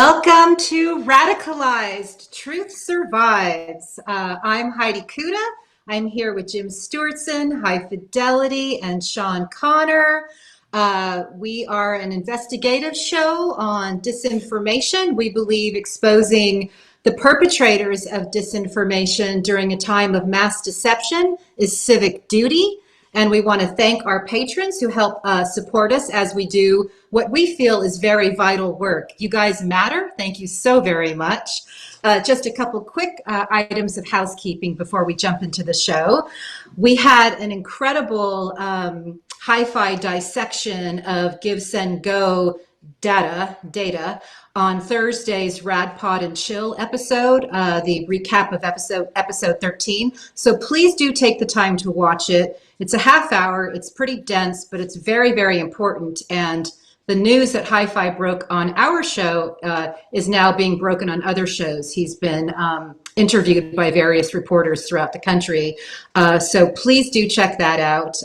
Welcome to Radicalized, Truth Survives. I'm Heidi Cuda. I'm here with Jim Stewartson, High Fidelity, and Sean Connor. We are an investigative show on disinformation. We believe exposing the perpetrators of disinformation during a time of mass deception is civic duty. And we want to thank our patrons who help support us as we do what we feel is very vital work. You guys matter. Thank you so very much. Just a couple quick items of housekeeping before we jump into the show. We had an incredible hi-fi dissection of Give, Send, Go data on Thursday's Rad Pod and Chill episode, the recap of episode 13. So please do take the time to watch it. It's a half hour. It's pretty dense, but it's very, very important. And the news that Hi-Fi broke on our show is now being broken on other shows. He's been interviewed by various reporters throughout the country. So please do check that out.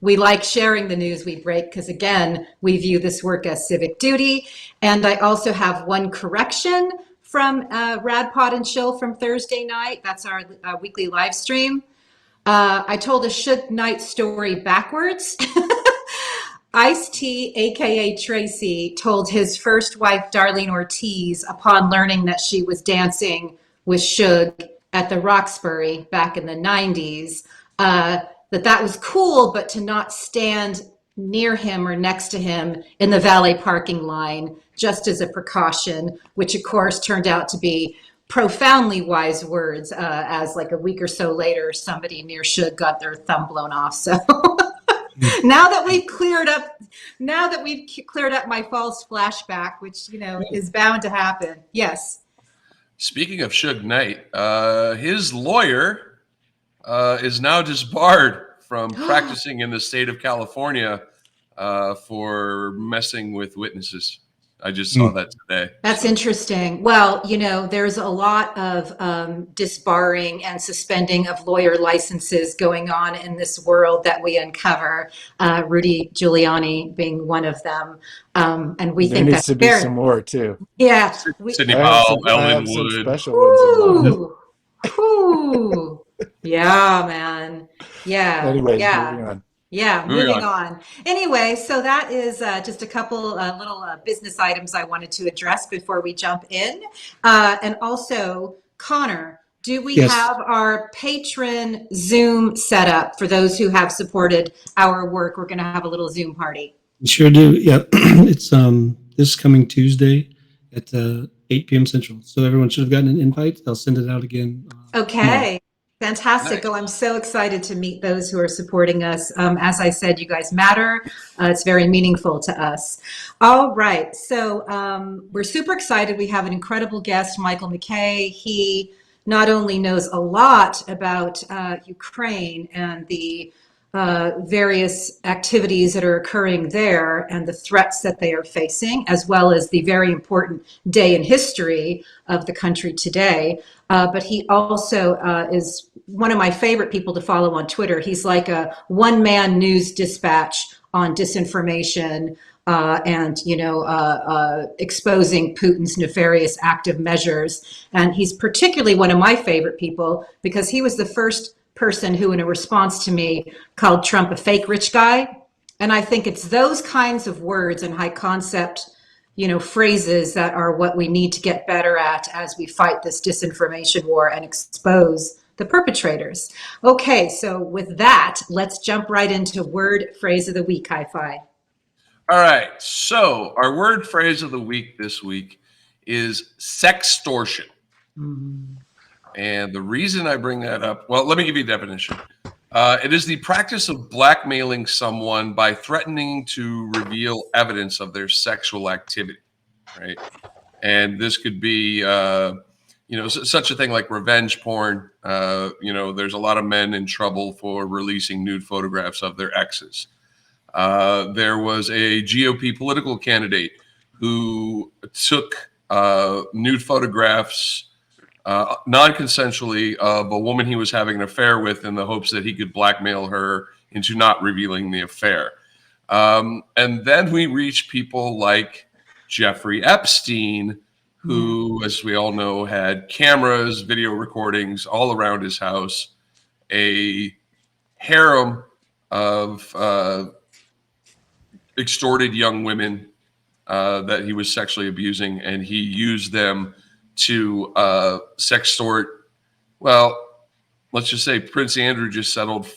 We like sharing the news we break because, again, we view this work as civic duty. And I also have one correction from Rad Pod and Chill from Thursday night. That's our weekly live stream. I told a Suge Knight story backwards. Ice-T, aka Tracy, told his first wife, Darlene Ortiz, upon learning that she was dancing with Suge at the Roxbury back in the 90s, that was cool, but to not stand near him or next to him in the valet parking line, just as a precaution, which of course turned out to be profoundly wise words, as like a week or so later, somebody near Suge got their thumb blown off. So now that we've cleared up my false flashback, which, you know, is bound to happen. Yes. Speaking of Suge Knight, his lawyer is now disbarred from practicing in the state of California for messing with witnesses. I just saw that today. That's interesting. Well, you know, there's a lot of disbarring and suspending of lawyer licenses going on in this world that we uncover, Rudy Giuliani being one of them. And we think needs to be some more too. Yeah. Sidney Powell, Elvin some Wood. special ones in Ooh. Yeah, man. Yeah. Anyways, yeah. moving on. Yeah, moving on. Anyway, so that is just a couple little business items I wanted to address before we jump in. And also, Connor, do we have our patron Zoom set up for those who have supported our work? We're going to have a little Zoom party. Sure do. Yeah, it's this coming Tuesday at 8 p.m. Central. So everyone should have gotten an invite. I'll send it out again. Okay. Fantastic. Nice. Oh, I'm so excited to meet those who are supporting us. As I said, you guys matter. It's very meaningful to us. All right. So we're super excited. We have an incredible guest, Michael MacKay. He not only knows a lot about Ukraine and the various activities that are occurring there and the threats that they are facing, as well as the very important day in history of the country today. But he also is one of my favorite people to follow on Twitter. He's like a one-man news dispatch on disinformation and, you know, exposing Putin's nefarious active measures. And he's particularly one of my favorite people because he was the first person who, in a response to me, called Trump a fake rich guy. And I think it's those kinds of words and high concept, you know, phrases that are what we need to get better at as we fight this disinformation war and expose the perpetrators. Okay, so with that, let's jump right into word phrase of the week, Hi-Fi. All right, so our word phrase of the week this week is sextortion. And the reason I bring that up, well, let me give you a definition. It is the practice of blackmailing someone by threatening to reveal evidence of their sexual activity, right? And this could be, you know, such a thing like revenge porn. You know, there's a lot of men in trouble for releasing nude photographs of their exes. There was a GOP political candidate who took nude photographs non-consensually of a woman he was having an affair with in the hopes that he could blackmail her into not revealing the affair. And then we reach people like Jeffrey Epstein, who, as we all know, had cameras, video recordings all around his house, a harem of extorted young women that he was sexually abusing, and he used them to sextort. Well, let's just say Prince Andrew just settled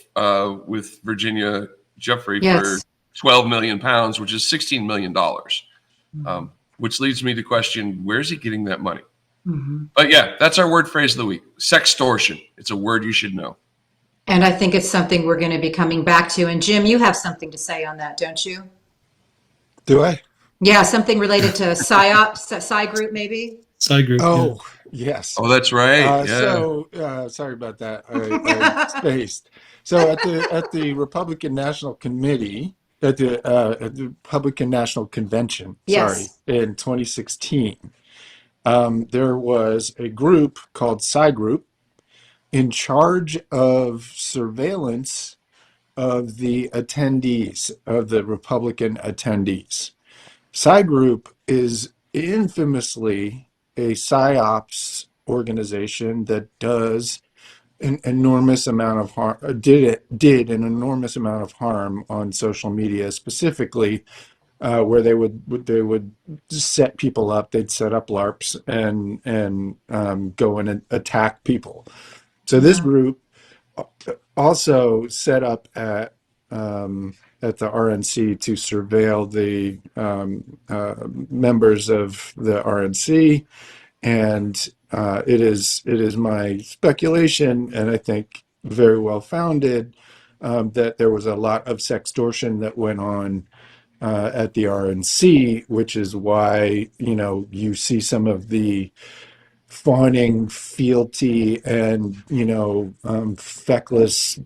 with Virginia Jeffrey for 12 million pounds, which is $16 million. Which leads me to question, where's he getting that money? But yeah, that's our word phrase of the week. Sextortion. It's a word you should know. And I think it's something we're going to be coming back to. And Jim, you have something to say on that, don't you? Do I? Yeah, something related to PSYOP, Psy group, maybe? Psy group. Oh, yes. Oh, that's right. So sorry about that. I spaced. So at the Republican National Committee, at the Republican National Convention, in 2016, there was a group called Psy Group in charge of surveillance of the attendees, of the Republican attendees. Psy Group is infamously a PSYOPs organization that does an enormous amount of harm, did an enormous amount of harm on social media, specifically where they would set people up. They'd set up LARPs and go in and attack people. So this group also set up at the RNC to surveil the members of the RNC, and it is my speculation, and I think very well founded, that there was a lot of sextortion that went on at the RNC, which is why you see some of the fawning fealty and feckless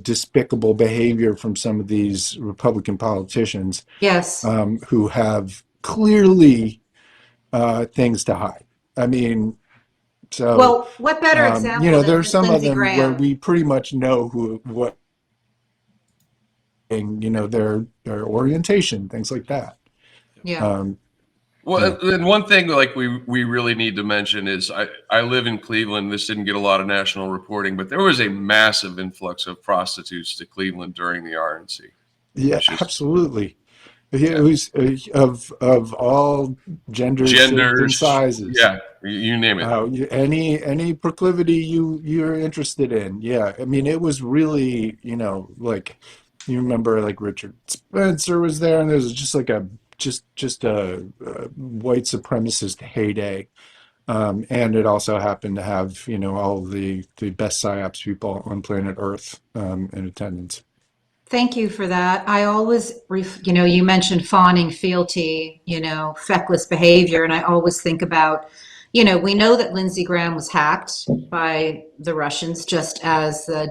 despicable behavior from some of these Republican politicians, who have clearly things to hide. I mean, so well, what better example? There are some Lindsey of them Graham, where we pretty much know what, their orientation, things like that. Well, and one thing like we really need to mention is I live in Cleveland. This didn't get a lot of national reporting, but there was a massive influx of prostitutes to Cleveland during the RNC. Yeah, absolutely. It was of all genders and sizes. Yeah, you name it. Any proclivity you're interested in. Yeah, I mean, it was really like you remember like Richard Spencer was there, and there was just like a white supremacist heyday, and it also happened to have all the best PSYOPs people on planet Earth in attendance. Thank you for that. I always, you mentioned fawning fealty, feckless behavior, and I always think about, we know that Lindsey Graham was hacked by the Russians, just as the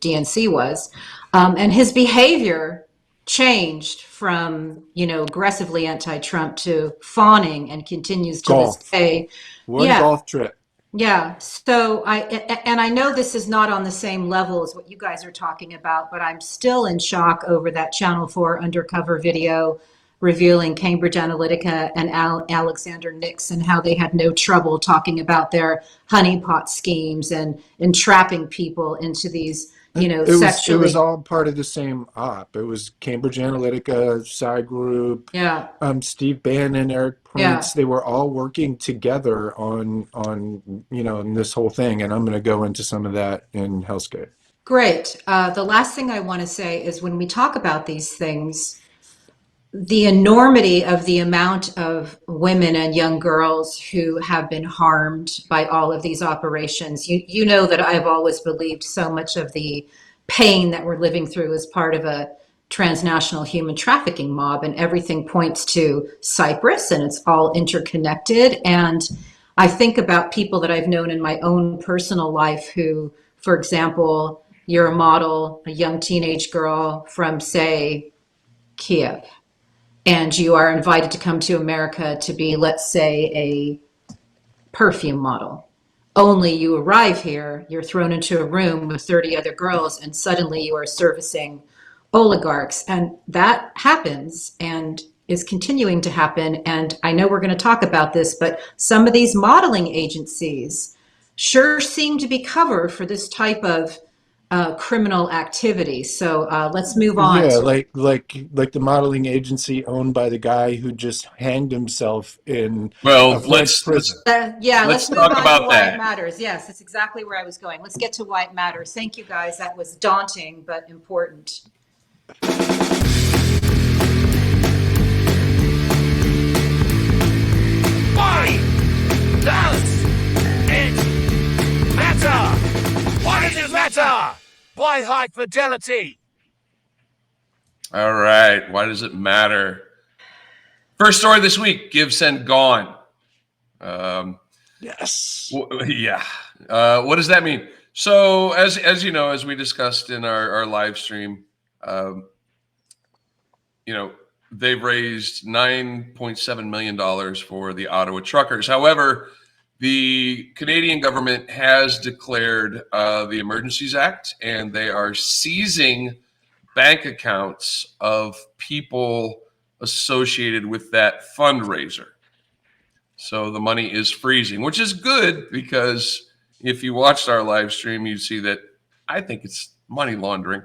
DNC was, and his behavior changed from aggressively anti-Trump to fawning, and continues to this day. One golf trip. Yeah. So I know this is not on the same level as what you guys are talking about, but I'm still in shock over that Channel 4 undercover video revealing Cambridge Analytica and Alexander Nixon, how they had no trouble talking about their honeypot schemes and entrapping people into these, sexually. It was all part of the same op. It was Cambridge Analytica, Psy Group, Steve Bannon, Eric Prince. They were all working together on in this whole thing. And I'm going to go into some of that in Hellscape. Great. The last thing I want to say is when we talk about these things, the enormity of the amount of women and young girls who have been harmed by all of these operations. You know that I've always believed so much of the pain that we're living through is part of a transnational human trafficking mob, and everything points to Cyprus, and it's all interconnected. And I think about people that I've known in my own personal life who, for example, you're a model, a young teenage girl from, say, Kiev, and you are invited to come to America to be, let's say, a perfume model. Only you arrive here, you're thrown into a room with 30 other girls, and suddenly you are servicing oligarchs. And that happens. And is continuing to happen. And I know we're going to talk about this, but some of these modeling agencies sure seem to be covered for this type of criminal activity. So let's move on. Yeah, like the modeling agency owned by the guy who just hanged himself in a French prison. Let's move talk on about to why that. it matters. Yes, that's exactly where I was going. Let's get to why it matters. Thank you, guys. That was daunting but important. Why does it matter? Why does it matter? Why high fidelity? All right. Why does it matter? First story this week, Give, Send, Gone. Yes. Yeah. What does that mean? So as you know, as we discussed in our live stream, they've raised $9.7 million for the Ottawa truckers. However, the Canadian government has declared the Emergencies Act, and they are seizing bank accounts of people associated with that fundraiser. So the money is freezing, which is good, because if you watched our live stream, you'd see that I think it's money laundering.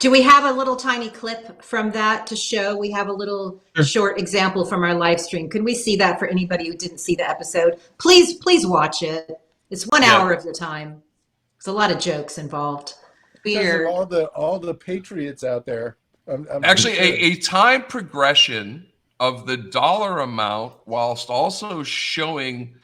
Do we have a little tiny clip from that to show? We have a little short example from our live stream. Can we see that for anybody who didn't see the episode? Please watch it. It's 1 hour of the time. There's a lot of jokes involved. Weird. All the patriots out there. Actually, a time progression of the dollar amount, whilst also showing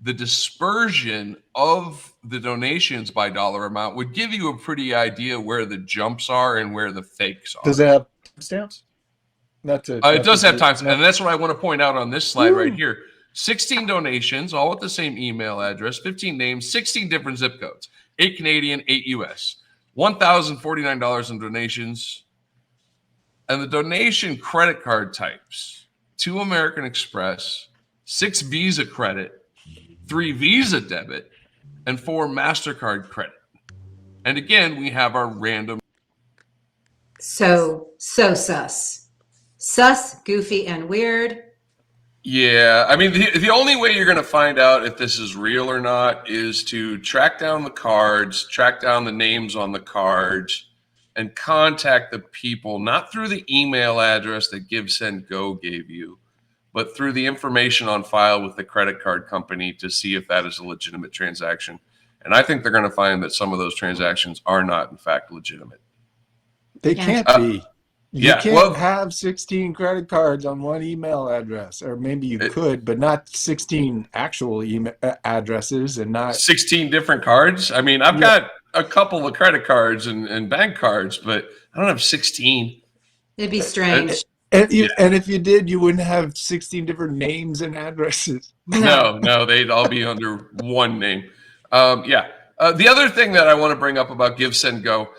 the dispersion of the donations by dollar amount, would give you a pretty idea where the jumps are and where the fakes are. Does it have stamps? It does have timestamps, and that's what I want to point out on this slide right here. 16 donations, all with the same email address, 15 names, 16 different zip codes, 8 Canadian, 8 US, $1,049 in donations. And the donation credit card types: 2 American Express, 6 Visa credit, 3 Visa debit, and 4 MasterCard credit. And again, we have our random. So sus. Sus, goofy, and weird. Yeah, I mean, the only way you're going to find out if this is real or not is to track down the cards, track down the names on the cards, and contact the people, not through the email address that Give, Send, Go gave you, but through the information on file with the credit card company to see if that is a legitimate transaction. And I think they're going to find that some of those transactions are not, in fact, legitimate. They can't be. You can't have 16 credit cards on one email address, or maybe you could, but not 16 actual email addresses, and not 16 different cards. I mean, I've got a couple of credit cards and bank cards, but I don't have 16. It'd be strange. And if you did, you wouldn't have 16 different names and addresses. No, they'd all be under one name. The other thing that I want to bring up about Give, Send, Go,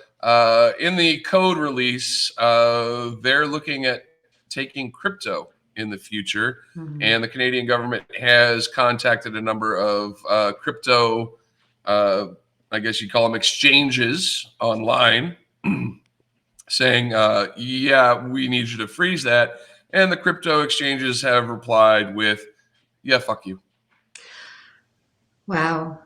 in the code release, they're looking at taking crypto in the future. Mm-hmm. And the Canadian government has contacted a number of crypto, I guess you call them exchanges online, saying, we need you to freeze that. And the crypto exchanges have replied with, yeah, fuck you. Wow.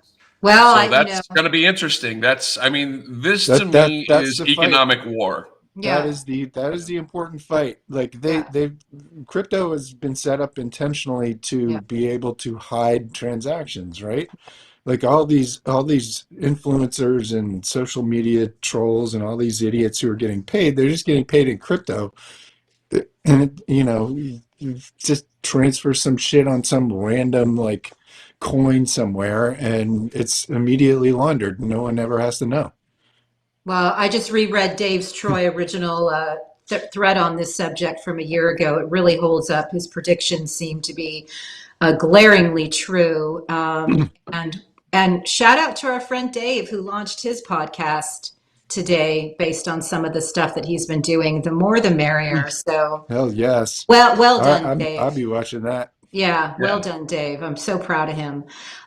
Well, so that's going to be interesting. This to me is economic war. Yeah. That is the important fight. Like crypto has been set up intentionally to be able to hide transactions, right? Like all these influencers and social media trolls and all these idiots who are getting paid, they're just getting paid in crypto. And you just transfer some shit on some random like coin somewhere and it's immediately laundered. No one ever has to know. Well, I just reread Dave's Troy original thread on this subject from a year ago. It really holds up. His predictions seem to be glaringly true. And shout out to our friend Dave, who launched his podcast today based on some of the stuff that he's been doing. The more the merrier. So hell yes. Well done, Dave. I'll be watching that. Yeah, well done, Dave. I'm so proud of him.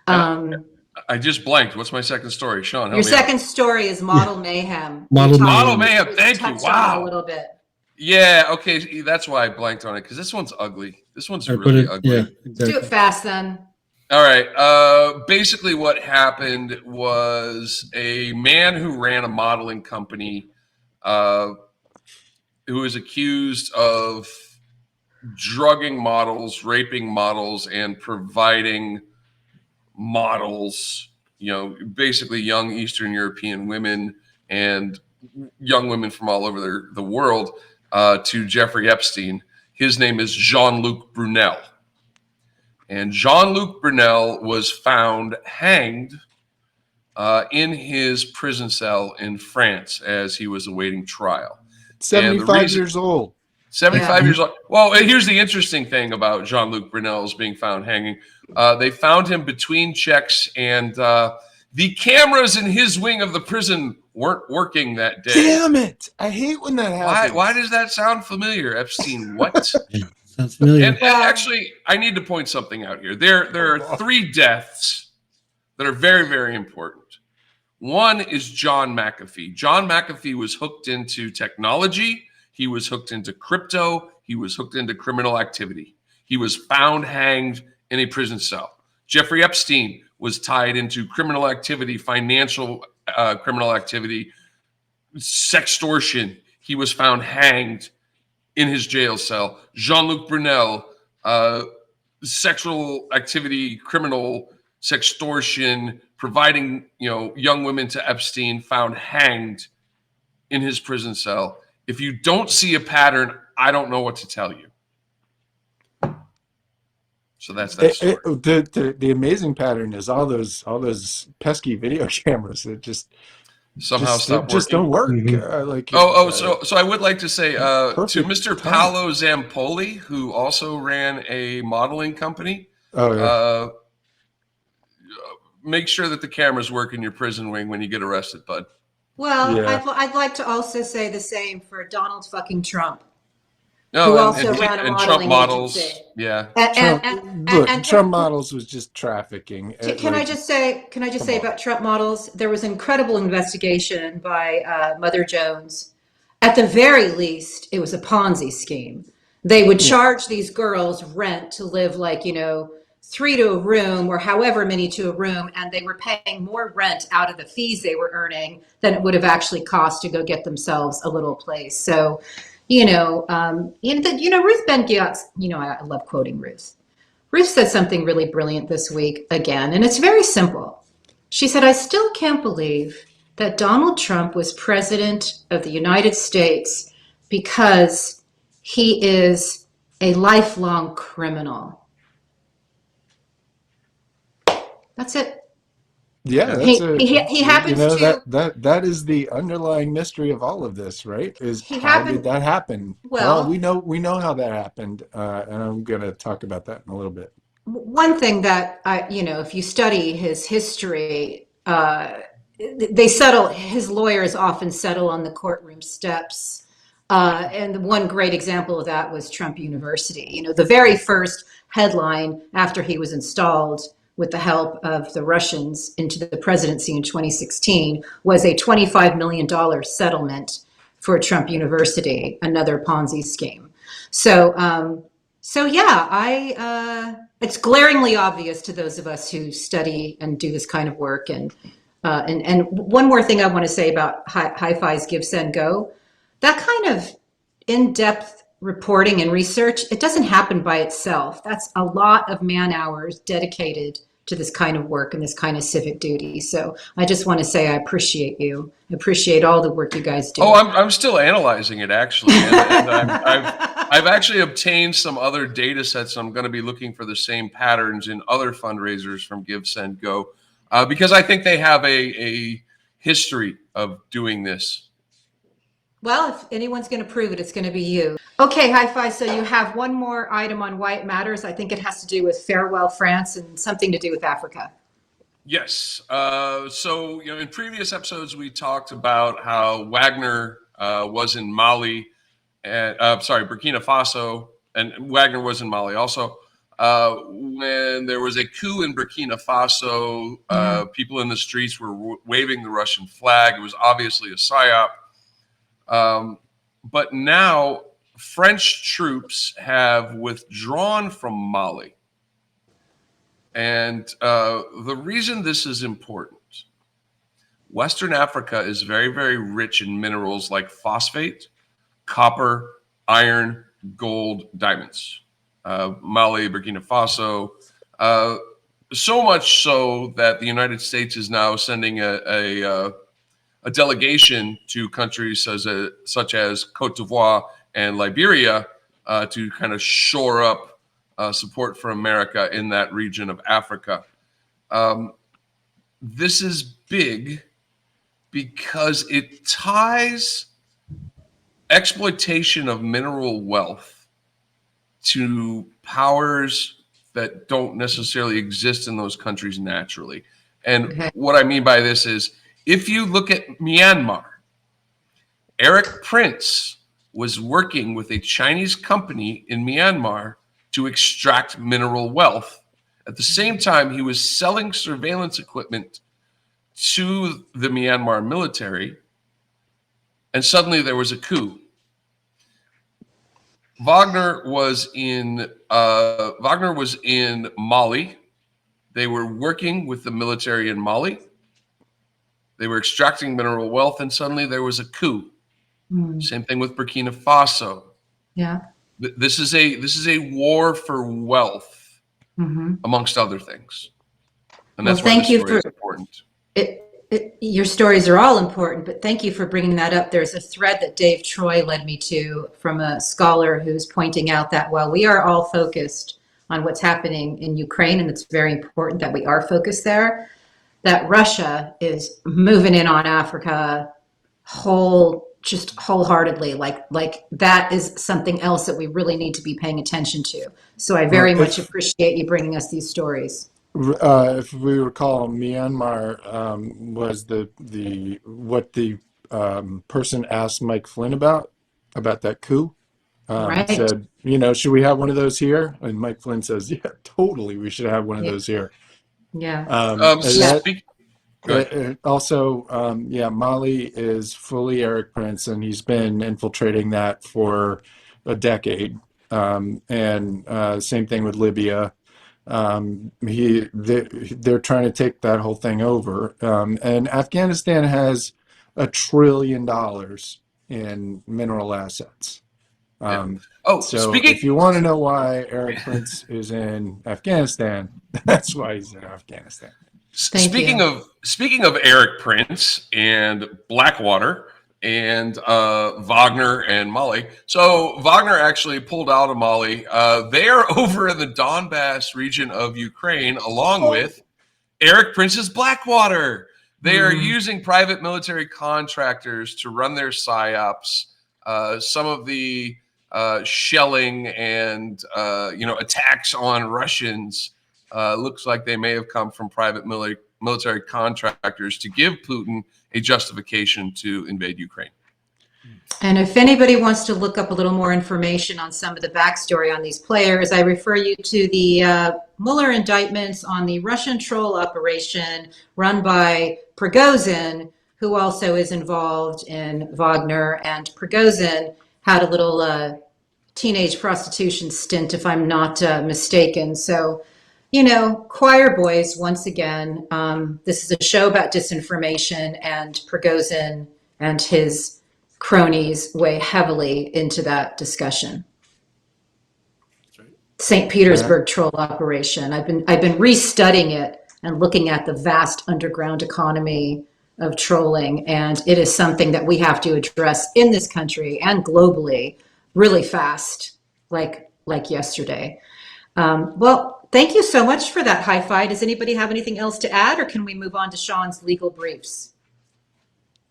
I just blanked. What's my second story, Sean? Your second story is Model Mayhem. Model Mayhem. Thank you. Wow. A little bit. Yeah, okay, that's why I blanked on it, because this one's ugly. This one's I really ugly. Yeah, Do exactly. it fast then. All right. Basically, what happened was a man who ran a modeling company, who was accused of drugging models, raping models, and providing models, basically young Eastern European women and young women from all over the world, to Jeffrey Epstein. His name is Jean-Luc Brunel. And Jean-Luc Brunel was found hanged in his prison cell in France as he was awaiting trial. 75 years old. 75 years old. Well, here's the interesting thing about Jean-Luc Brunel's being found hanging. They found him between checks, and the cameras in his wing of the prison weren't working that day. Damn it. I hate when that happens. Why does that sound familiar, Epstein? What? Sounds familiar. And actually, I need to point something out here. There are 3 deaths that are very, very important. One is John McAfee. John McAfee was hooked into technology. He was hooked into crypto. He was hooked into criminal activity. He was found hanged in a prison cell. Jeffrey Epstein was tied into criminal activity, financial criminal activity, sextortion. He was found hanged in his jail cell. Jean-Luc Brunel, sexual activity, criminal sextortion, providing young women to Epstein, found hanged in his prison cell. If you don't see a pattern, I don't know what to tell you. So that's that story. The amazing pattern is all those pesky video cameras that just don't work. Mm-hmm. So I would like to say to Mr. Paolo Zampoli, who also ran a modeling company. Make sure that the cameras work in your prison wing when you get arrested, bud. Well, yeah. I'd like to also say the same for Donald fucking Trump. No, and Trump models, yeah. Trump models was just trafficking. Can I just say about Trump models? There was an incredible investigation by Mother Jones. At the very least, it was a Ponzi scheme. They would charge these girls rent to live 3 to a room or however many to a room, and they were paying more rent out of the fees they were earning than it would have actually cost to go get themselves a little place. So, Ruth Ben-Ghiat, I love quoting Ruth. Ruth said something really brilliant this week again, and it's very simple. She said, "I still can't believe that Donald Trump was president of the United States because he is a lifelong criminal." That's it. Yeah, he happens to. That is the underlying mystery of all of this, right? How did that happen? Well, we know how that happened, and I'm going to talk about that in a little bit. One thing that if you study his history, his lawyers often settle on the courtroom steps, and one great example of that was Trump University. The very first headline after he was installed with the help of the Russians into the presidency in 2016 was a $25 million settlement for Trump University, another Ponzi scheme. It's glaringly obvious to those of us who study and do this kind of work. And one more thing I want to say about Hi-Fi's Give, Send, Go, that kind of in-depth reporting and research, it doesn't happen by itself. That's a lot of man hours dedicated to this kind of work and this kind of civic duty. So I just want to say I appreciate you. I appreciate all the work you guys do. Oh, I'm still analyzing it, actually. And I've actually obtained some other data sets. I'm going to be looking for the same patterns in other fundraisers from Give, Send, Go, because I think they have a history of doing this. Well, if anyone's going to prove it, it's going to be you. Okay, Hi-Fi. So you have one more item on why it matters. I think it has to do with Farewell France and something to do with Africa. Yes. So, in previous episodes, we talked about how Wagner was in Mali, Burkina Faso, and Wagner was in Mali also. When there was a coup in Burkina Faso, people in the streets were waving the Russian flag. It was obviously a psyop. but now French troops have withdrawn from Mali. And the reason this is important, Western Africa is very, very rich in minerals like phosphate, copper, iron, gold, diamonds. Mali, Burkina Faso, so much so that the United States is now sending a delegation to countries such as Cote d'Ivoire and Liberia to kind of shore up support for America in that region of Africa. This is big because it ties exploitation of mineral wealth to powers that don't necessarily exist in those countries naturally. And what I mean by this is, if you look at Myanmar, Eric Prince was working with a Chinese company in Myanmar to extract mineral wealth. At the same time, he was selling surveillance equipment to the Myanmar military, and suddenly there was a coup. Wagner was in Mali. They were working with the military in Mali. They were extracting mineral wealth, and suddenly there was a coup. Same thing with Burkina Faso. Yeah. This is a war for wealth, amongst other things, and that's why this story is important. Your stories are all important, but thank you for bringing that up. There's a thread that Dave Troy led me to from a scholar who's pointing out that while we are all focused on what's happening in Ukraine, and it's very important that we are focused there, that Russia is moving in on Africa wholeheartedly. Like that is something else that we really need to be paying attention to. So I very much appreciate you bringing us these stories. If we recall, Myanmar was what the person asked Mike Flynn about that coup. Right. Said, should we have one of those here? And Mike Flynn says, yeah, totally, we should have one of those here. Yeah. Mali is fully Eric Prince, and he's been infiltrating that for a decade. And same thing with Libya. They're trying to take that whole thing over. And Afghanistan has $1 trillion in mineral assets. If you want to know why Eric Prince is in Afghanistan, that's why he's in Afghanistan. Speaking of Eric Prince and Blackwater and Wagner and Mali. So Wagner actually pulled out of Mali. They are over in the Donbass region of Ukraine, along with Eric Prince's Blackwater. They are using private military contractors to run their psyops. Some of the shelling and attacks on Russians looks like they may have come from private military contractors to give Putin a justification to invade Ukraine. And if anybody wants to look up a little more information on some of the backstory on these players, I refer you to the Mueller indictments on the Russian troll operation run by Prigozhin, who also is involved in Wagner. And Prigozhin had a little teenage prostitution stint, if I'm not mistaken. So, choir boys, once again, this is a show about disinformation, and Prigozhin and his cronies weigh heavily into that discussion. That's right. St. Petersburg troll operation. I've been restudying it and looking at the vast underground economy of trolling, and it is something that we have to address in this country and globally really fast, like yesterday. Well, thank you so much for that, Hi-Fi. Does anybody have anything else to add, or can we move on to Sean's legal briefs?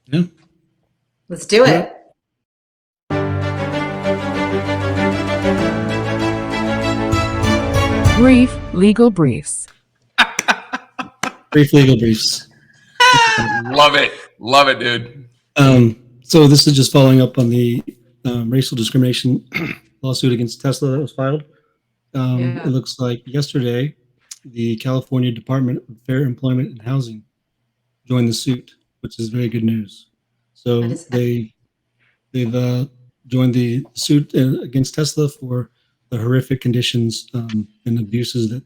Yeah. Let's do it. Brief legal briefs. Brief legal briefs. Love it, dude. So this is just following up on the racial discrimination lawsuit against Tesla that was filed. It looks like yesterday, the California Department of Fair Employment and Housing joined the suit, which is very good news. So they've joined the suit against Tesla for the horrific conditions and abuses that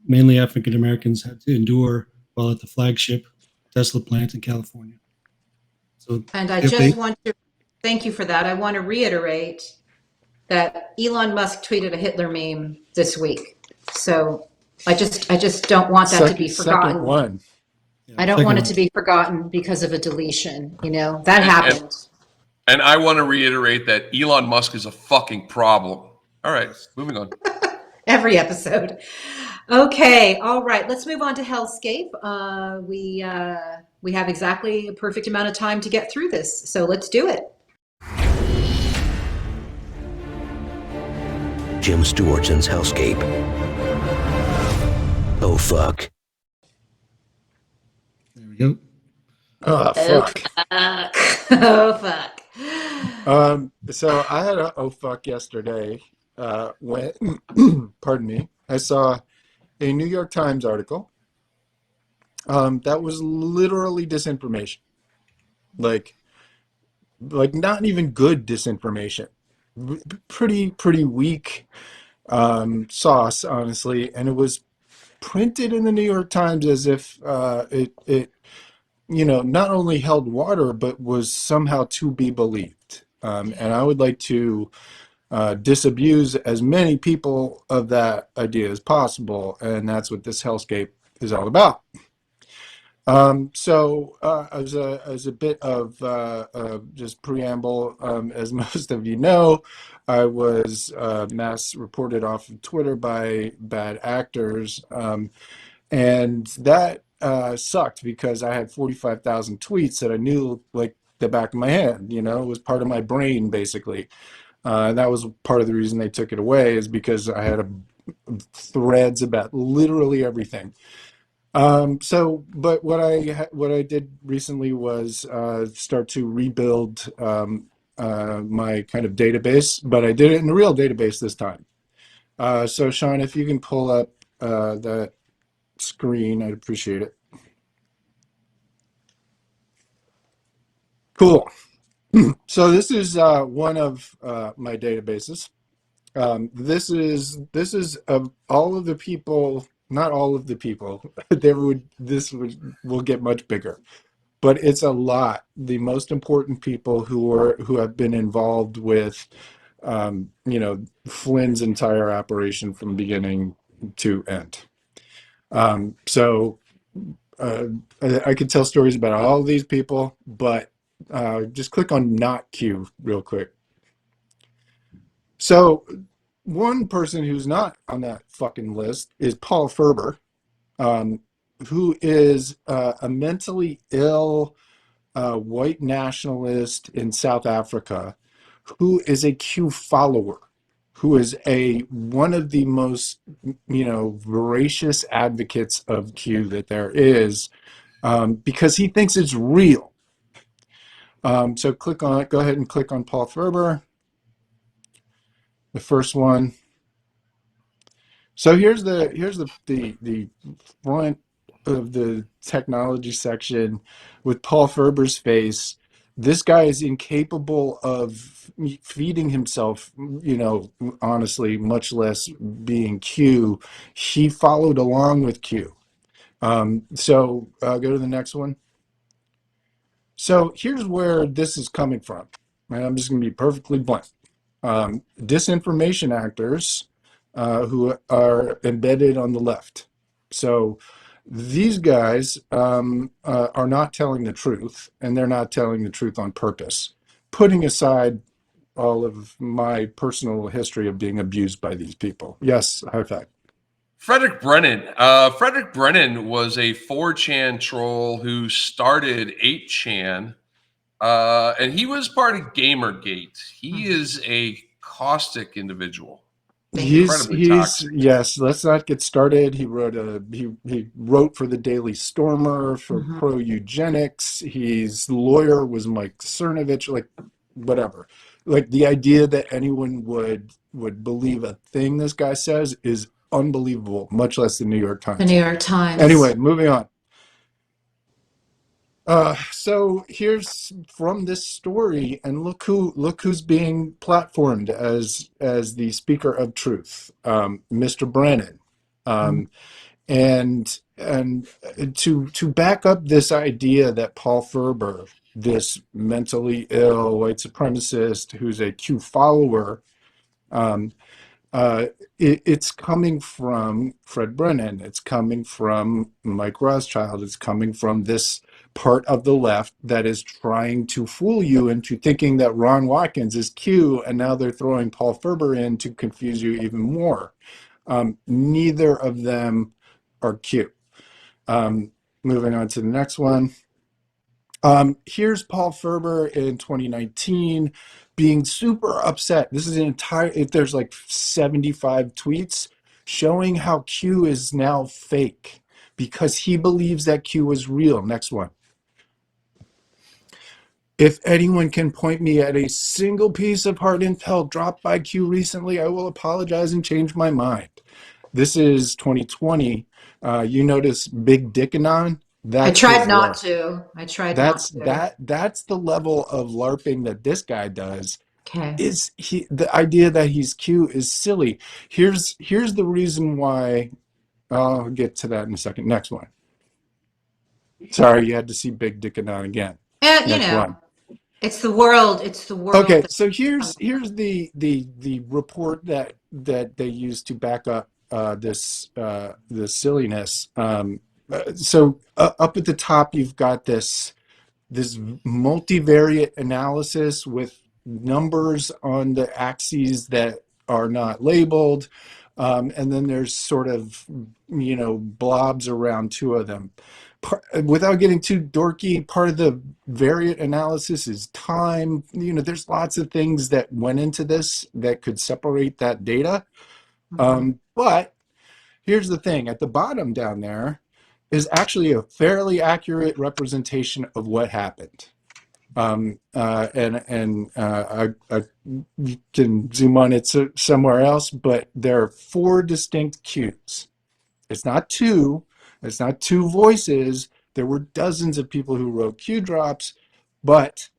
mainly African Americans had to endure while at the flagship Tesla plant in California. So, and I just want to thank you for that. I want to reiterate that Elon Musk tweeted a Hitler meme this week. So I just don't want that to be forgotten. Second one. I don't want it to be forgotten because of a deletion. You know, that happened. And I want to reiterate that Elon Musk is a fucking problem. All right, moving on. Every episode. Okay, all right. Let's move on to Hellscape. We have exactly a perfect amount of time to get through this, so let's do it. Jim Stewartson's Hellscape. Oh, fuck. there we go. Oh, fuck. Oh, fuck. So I had a oh fuck yesterday when, pardon me, I saw a New York Times article that was literally disinformation. Like not even good disinformation. Pretty weak sauce, honestly. And it was printed in the New York Times as if it not only held water, but was somehow to be believed. And I would like to disabuse as many people of that idea as possible. And that's what this Hellscape is all about. So as a bit of just preamble, as most of you know, I was mass reported off of Twitter by bad actors. And that sucked because I had 45,000 tweets that I knew like the back of my hand. It was part of my brain, basically. And that was part of the reason they took it away, is because I had threads about literally everything. But what I did recently was start to rebuild my kind of database, but I did it in a real database this time. So Sean, if you can pull up that screen, I'd appreciate it. Cool. So this is one of my databases. This is of all of the people, not all of the people. Will get much bigger, but it's a lot. The most important people who have been involved with, Flynn's entire operation from beginning to end. So I could tell stories about all of these people, but just click on not Q real quick. So one person who's not on that fucking list is Paul Ferber, who is a mentally ill white nationalist in South Africa, who is a Q follower, who is one of the most voracious advocates of Q that there is, because he thinks it's real. So go ahead and click on Paul Ferber, the first one. So here's the front of the technology section with Paul Ferber's face. This guy is incapable of feeding himself, honestly, much less being Q. He followed along with Q. So go to the next one. So here's where this is coming from. And I'm just going to be perfectly blunt. Disinformation actors who are embedded on the left. So these guys are not telling the truth, and they're not telling the truth on purpose, putting aside all of my personal history of being abused by these people. Yes, high five. Frederick Brennan. Frederick Brennan was a 4chan troll who started 8chan, and he was part of Gamergate. He is a caustic individual. Incredibly toxic. Yes, let's not get started. He wrote for the Daily Stormer for pro eugenics. His lawyer was Mike Cernovich, like whatever. Like the idea that anyone would believe a thing this guy says is unbelievable, much less the New York Times. The New York Times. Anyway, moving on. So here's from this story, and look who's being platformed as the speaker of truth, Mr. Brennan, and to back up this idea that Paul Ferber, this mentally ill white supremacist who's a Q follower, it's coming from Fred Brennan. It's coming from Mike Rothschild. It's coming from this part of the left that is trying to fool you into thinking that Ron Watkins is Q, and now they're throwing Paul Ferber in to confuse you even more. Neither of them are Q. Moving on to the next one. Here's Paul Ferber in 2019 being super upset. This is an entire, there's like 75 tweets showing how Q is now fake because he believes that Q is real. Next one. If anyone can point me at a single piece of hard intel dropped by Q recently, I will apologize and change my mind. This is 2020. You notice Big Dickanon? I That's tried his not LARP. to. I tried That's not to. that's the level of LARPing that this guy does. Okay. Is he, the idea that he's Q is silly. Here's the reason why. I'll get to that in a second. Next one. Sorry, you had to see Big Dickanon again. And Next one. it's the world. It's the world. Okay, so here's the report that they use to back up this silliness. So up at the top, you've got this multivariate analysis with numbers on the axes that are not labeled, and then there's sort of blobs around two of them. Without getting too dorky, part of the variate analysis is time. There's lots of things that went into this that could separate that data. But here's the thing: at the bottom down there is actually a fairly accurate representation of what happened. I you can zoom on it somewhere else, but there are 4 distinct cues. It's not two voices. There were dozens of people who wrote Q drops, but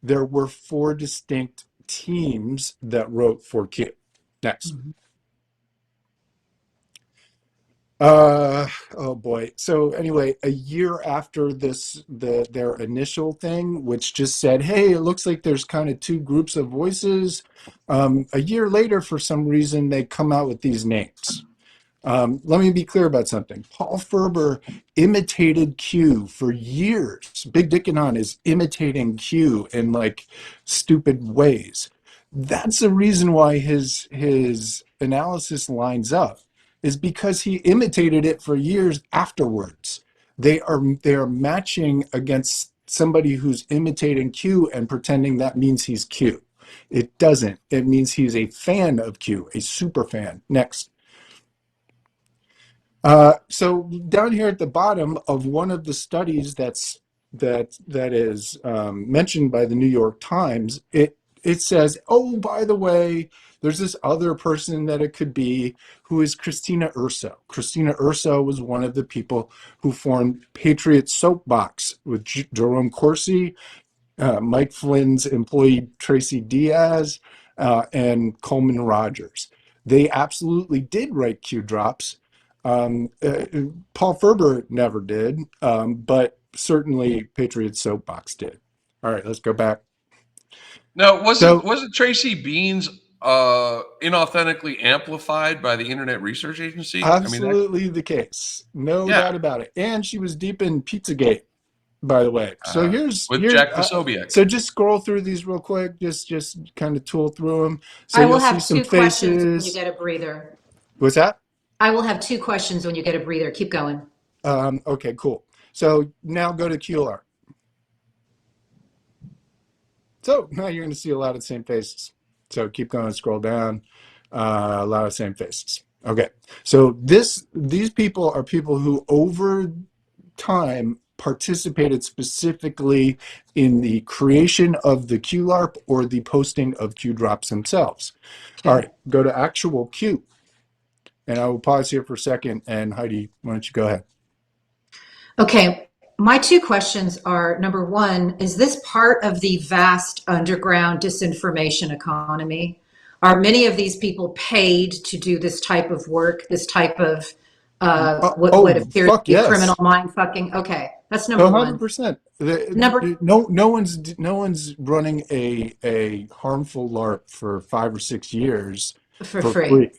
there were 4 distinct teams that wrote for Q. Next. Oh boy. So anyway, a year after their initial thing, which just said, hey, it looks like there's kind of 2 groups of voices. A year later, for some reason, they come out with these names. Let me be clear about something. Paul Ferber imitated Q for years. Big Dickanon is imitating Q in like stupid ways. That's the reason why his analysis lines up, is because he imitated it for years afterwards. They are matching against somebody who's imitating Q and pretending that means he's Q. It doesn't. It means he's a fan of Q, a super fan. Next. So down here at the bottom of one of the studies that is mentioned by the New York Times, it says, oh, by the way, there's this other person that it could be, who is Christina Urso. Christina Urso was one of the people who formed Patriot Soapbox with Jerome Corsi, Mike Flynn's employee Tracy Diaz, and Coleman Rogers. They absolutely did write Q drops. Paul Ferber never did, but certainly Patriot Soapbox did. All right, let's go back. Now, wasn't Tracy Beans inauthentically amplified by the Internet Research Agency? Absolutely the case. No doubt about it. And she was deep in Pizzagate, by the way. So here's Jack Posobiec. So just scroll through these real quick. Just kind of tool through them. So I will you'll have see some 2 questions when you faces. get a breather. What's that? I will have 2 questions when you get a breather. Keep going. Okay, cool. So now go to QLR. So now you're going to see a lot of the same faces. So keep going, scroll down. A lot of the same faces. Okay. So these people are people who over time participated specifically in the creation of the QLARP or the posting of Q drops themselves. Okay. All right, go to actual Q. And I will pause here for a second. And Heidi, why don't you go ahead? Okay. My two questions are, number one, is this part of the vast underground disinformation economy? Are many of these people paid to do this type of work, this type of what appears to fuck be criminal yes. mind fucking? Okay, that's number one. 100%. Number No one's running a harmful LARP for 5 or 6 years for for free. free.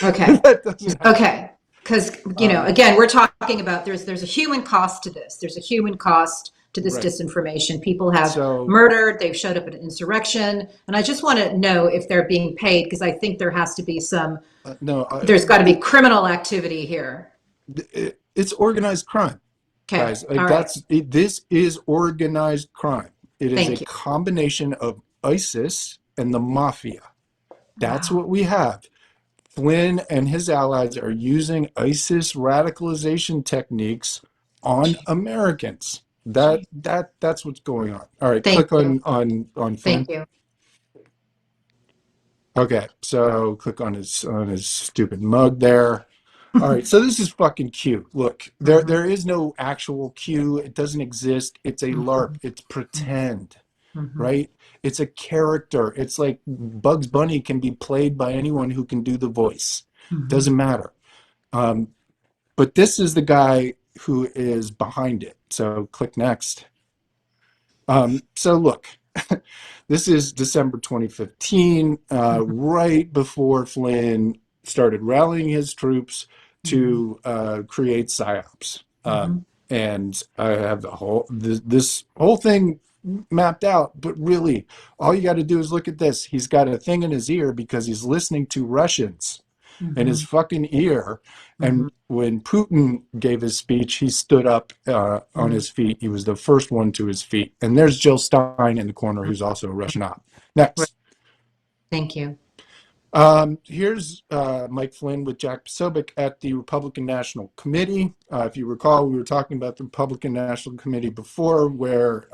Okay. That doesn't happen. Okay. Because, again, we're talking about there's a human cost to this. There's a human cost to this Right. disinformation. People have So murdered, they've showed up at an insurrection. And I just want to know if they're being paid, because I think there has to be there's got to be criminal activity here. it's organized crime, Okay. guys. Like All right. this is organized crime. It is Thank a you. combination of ISIS and the mafia. That's Wow. what we have. Flynn and his allies are using ISIS radicalization techniques on Americans. That's what's going on. All right, Thank click you. on Flynn. Thank you. Okay, so click on his stupid mug there. All right, so this is fucking Q. Look, there is no actual Q. It doesn't exist. It's a LARP. It's pretend. Right? It's a character. It's like Bugs Bunny can be played by anyone who can do the voice. Doesn't matter. But this is the guy who is behind it. So click next. So look, this is December 2015, right before Flynn started rallying his troops to create psyops. And I have this whole thing mapped out, but really all you got to do is look at this. He's got a thing in his ear because he's listening to Russians in his fucking ear. And when Putin gave his speech, he stood up on his feet. He was the first one to his feet. And there's Jill Stein in the corner, who's also a Russian op. Next. Thank you. Here's Mike Flynn with Jack Posobiec at the Republican National Committee. If you recall, we were talking about the Republican National Committee before, where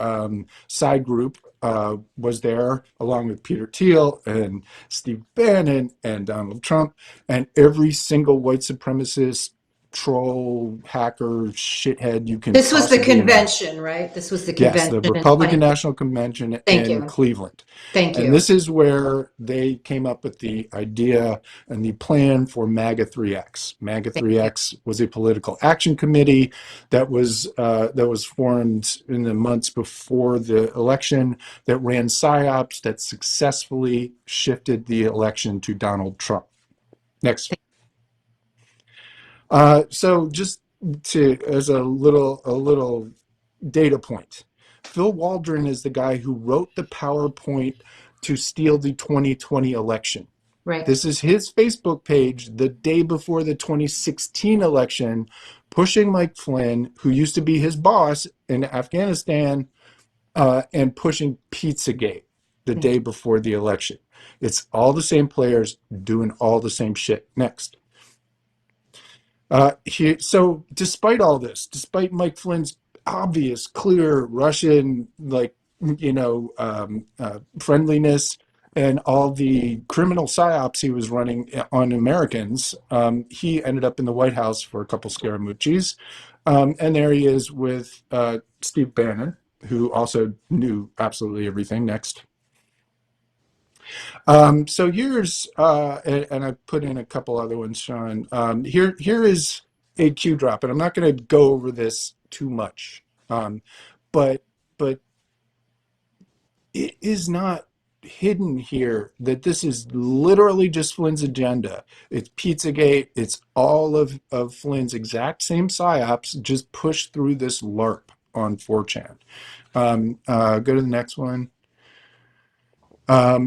Side Group was there, along with Peter Thiel and Steve Bannon and Donald Trump, and every single white supremacist, troll, hacker, shithead you can This was the possibly imagine. convention, right? This was the Yes, convention. the Republican National Convention in Cleveland. Thank you. And this is where they came up with the idea and the plan for MAGA 3X. MAGA 3X was a political action committee that was formed in the months before the election, that ran psyops that successfully shifted the election to Donald Trump. Next. So just as a little data point, Phil Waldron is the guy who wrote the PowerPoint to steal the 2020 election. Right. This is his Facebook page the day before the 2016 election, pushing Mike Flynn, who used to be his boss in Afghanistan, and pushing Pizzagate the day before the election. It's all the same players doing all the same shit. Next. So despite all this, despite Mike Flynn's obvious, clear Russian, friendliness and all the criminal psyops he was running on Americans, he ended up in the White House for a couple Scaramucci's. And there he is with Steve Bannon, who also knew absolutely everything. Next. So here's, and I put in a couple other ones, Sean. Here is a Q drop, and I'm not going to go over this too much, but it is not hidden here that this is literally just Flynn's agenda. It's Pizzagate. It's all of Flynn's exact same psyops, just pushed through this LARP on 4chan. Go to the next one.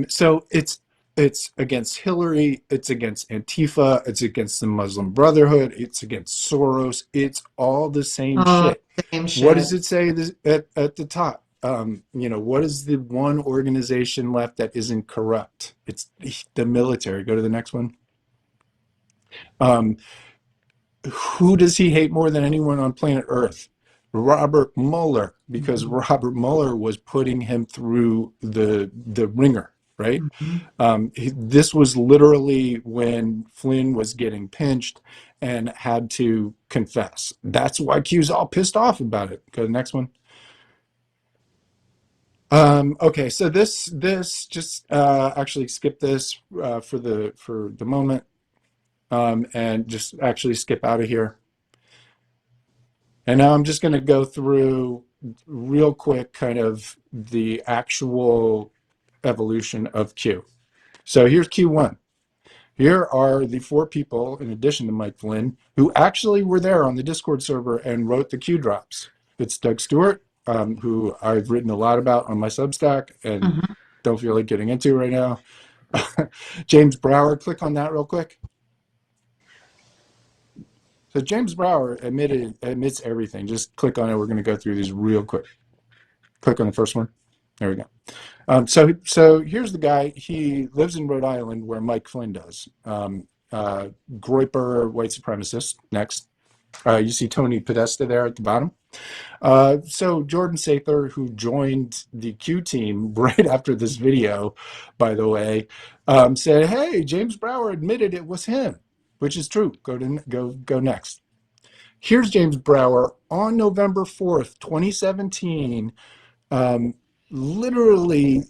So it's against Hillary, it's against Antifa, it's against the Muslim Brotherhood, it's against Soros, it's all the same shit. What does it say at the top? What is the one organization left that isn't corrupt? It's the military. Go to the next one. Who does he hate more than anyone on planet Earth? Robert Mueller, because Robert Mueller was putting him through the ringer, right? This was literally when Flynn was getting pinched and had to confess. That's why Q's all pissed off about it. Go to the next one. Okay, so this just actually skip this for the moment, and just actually skip out of here. And now I'm just going to go through real quick kind of the actual evolution of Q. So here's Q1. Here are the 4 people, in addition to Mike Flynn, who actually were there on the Discord server and wrote the Q drops. It's Doug Stewart, who I've written a lot about on my Substack and don't feel like getting into right now. James Brower, click on that real quick. So James Brower admits everything. Just click on it. We're going to go through these real quick. Click on the first one. There we go. So here's the guy. He lives in Rhode Island, where Mike Flynn does. Groyper, white supremacist. Next. You see Tony Podesta there at the bottom. So Jordan Sather, who joined the Q team right after this video, by the way, said, "Hey, James Brower admitted it was him," which is true. Go next. Here's James Brower on November 4th, 2017, literally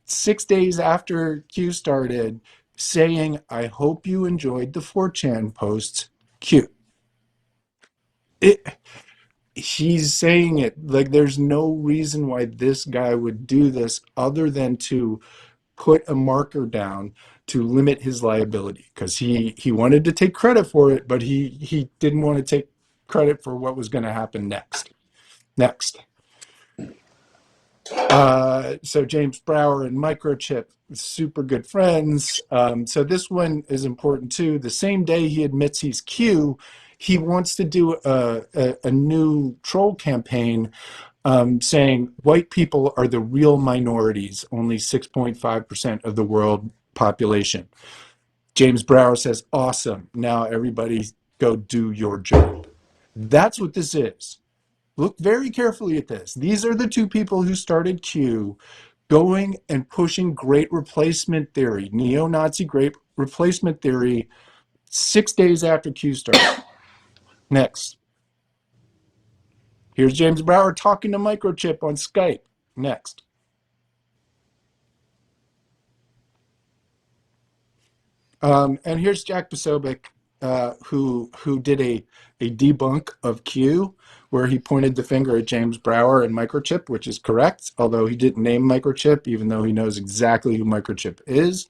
6 days after Q started, saying, "I hope you enjoyed the 4chan posts, Q." He's saying it like there's no reason why this guy would do this other than to put a marker down to limit his liability, because he wanted to take credit for it, but he didn't want to take credit for what was going to happen next. So James Brower and Microchip, super good friends. So this one is important too. The same day he admits he's Q, he wants to do a new troll campaign saying white people are the real minorities, only 6.5% of the world population. James Brower says, "Awesome. Now everybody go do your job." That's what this is. Look very carefully at this. These are the 2 people who started Q, going and pushing great replacement theory, neo-Nazi great replacement theory, 6 days after Q started. Next. Here's James Brower talking to Microchip on Skype. Next. And here's Jack Posobiec, who did a debunk of Q, where he pointed the finger at James Brower and Microchip, which is correct, although he didn't name Microchip, even though he knows exactly who Microchip is.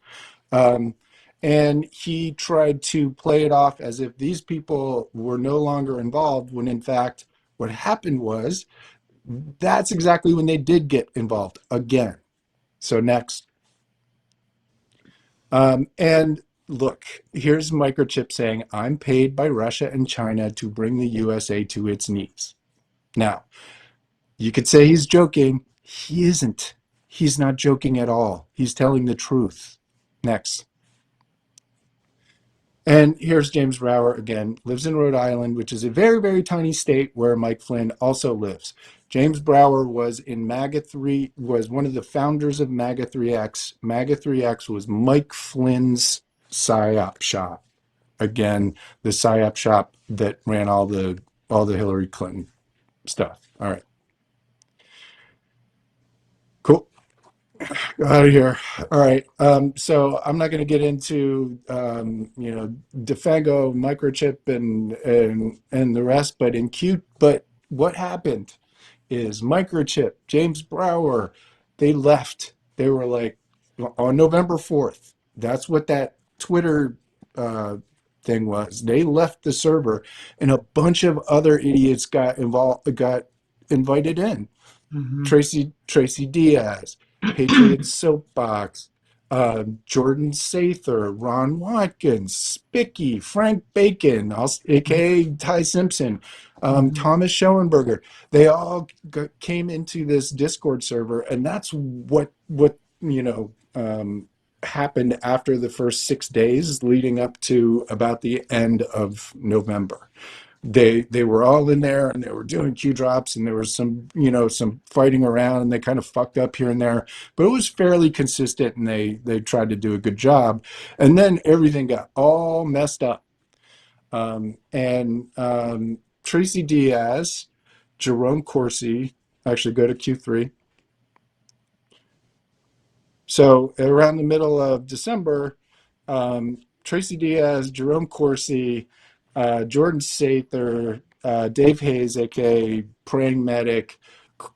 And he tried to play it off as if these people were no longer involved, when in fact what happened was that's exactly when they did get involved again. So next. And look, here's Microchip saying, "I'm paid by Russia and China to bring the USA to its knees." Now, you could say he's joking. He isn't. He's not joking at all. He's telling the truth. Next. And here's James Brower again, lives in Rhode Island, which is a very, very tiny state where Mike Flynn also lives. James Brower was in MAGA 3, was one of the founders of MAGA 3X. MAGA 3X was Mike Flynn's PSYOP shop. Again, the PSYOP shop that ran all the Hillary Clinton stuff. All right. Cool. Out of here. All right. So I'm not going to get into Defango, Microchip, and the rest, but in Q. But what happened is Microchip, James Brower, they left. They were like on November 4th. That's what that Twitter thing was. They left the server, and a bunch of other idiots got invited in. Tracy Diaz, Patriot Soapbox, Jordan Sather, Ron Watkins, Spicky, Frank Bacon, aka Ty Simpson, Thomas Schoenberger. They all came into this Discord server, and that's what happened after the first 6 days leading up to about the end of November. they were all in there and they were doing Q drops, and there was some, some fighting around, and they kind of fucked up here and there, but it was fairly consistent, and they tried to do a good job. And then everything got all messed up. Tracy Diaz, Jerome Corsi, actually go to Q3. So around the middle of December, Tracy Diaz, Jerome Corsi, Jordan Sather, Dave Hayes, aka Praying Medic,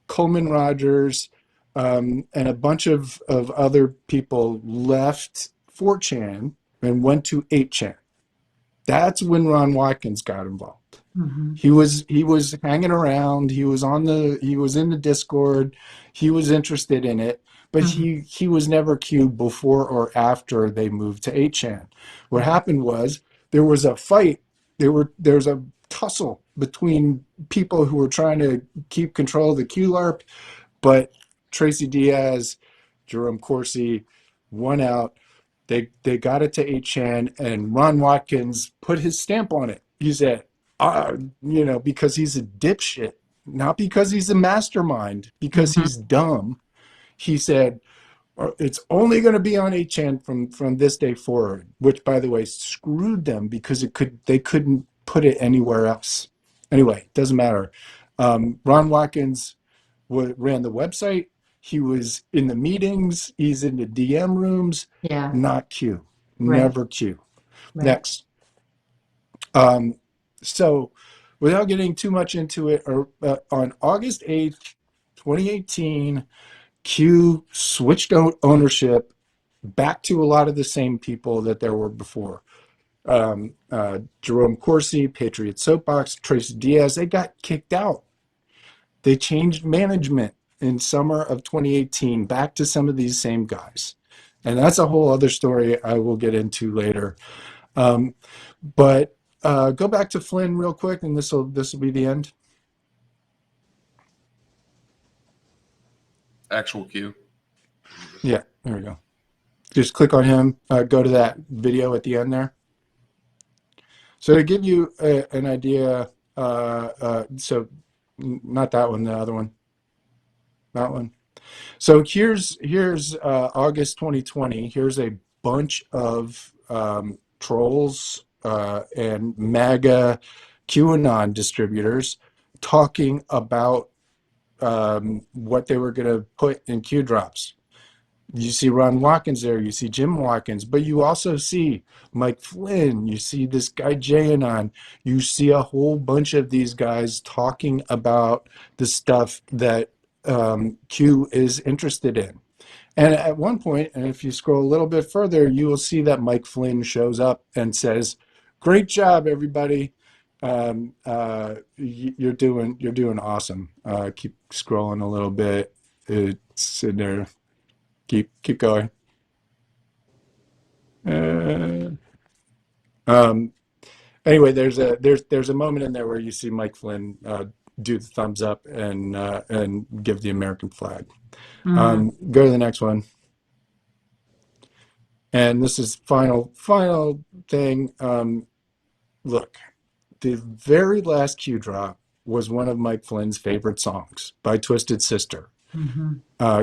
Coleman Rogers, and a bunch of other people left 4chan and went to 8chan. That's when Ron Watkins got involved. Mm-hmm. He was hanging around. He was in the Discord. He was interested in it, but he was never queued before or after they moved to 8chan. What happened was there was a fight. There's a tussle between people who were trying to keep control of the QLARP, but Tracy Diaz, Jerome Corsi won out. They got it to 8chan, and Ron Watkins put his stamp on it. He said, because he's a dipshit, not because he's a mastermind, because he's dumb. He said, it's only going to be on 8chan from this day forward, which, by the way, screwed them because they couldn't put it anywhere else. Anyway, doesn't matter. Ron Watkins ran the website. He was in the meetings. He's in the DM rooms. Yeah. Not Q. Right. Never Q. Right. Next. So without getting too much into it, on August 8th, 2018, Q switched ownership back to a lot of the same people that there were before. Jerome Corsi, Patriot Soapbox, Tracy Diaz, they got kicked out. They changed management in summer of 2018 back to some of these same guys. And that's a whole other story I will get into later. But go back to Flynn real quick, and this will be the end. Actual Q. Yeah, there we go. Just click on him. Go to that video at the end there. So to give you an idea, so not that one, the other one. That one. So here's August 2020. Here's a bunch of trolls and MAGA QAnon distributors talking about what they were going to put in Q drops. You see Ron Watkins there, you see Jim Watkins, but you also see Mike Flynn, you see this guy Jayanon, you see a whole bunch of these guys talking about the stuff that Q is interested in. And at one point, and if you scroll a little bit further, you will see that Mike Flynn shows up and says, "Great job, everybody. You're doing awesome." Keep scrolling a little bit. It's in there. Keep going. Anyway, there's a moment in there where you see Mike Flynn do the thumbs up and give the American flag. Go to the next one. And this is final thing. Look, the very last Q drop was one of Mike Flynn's favorite songs by Twisted Sister,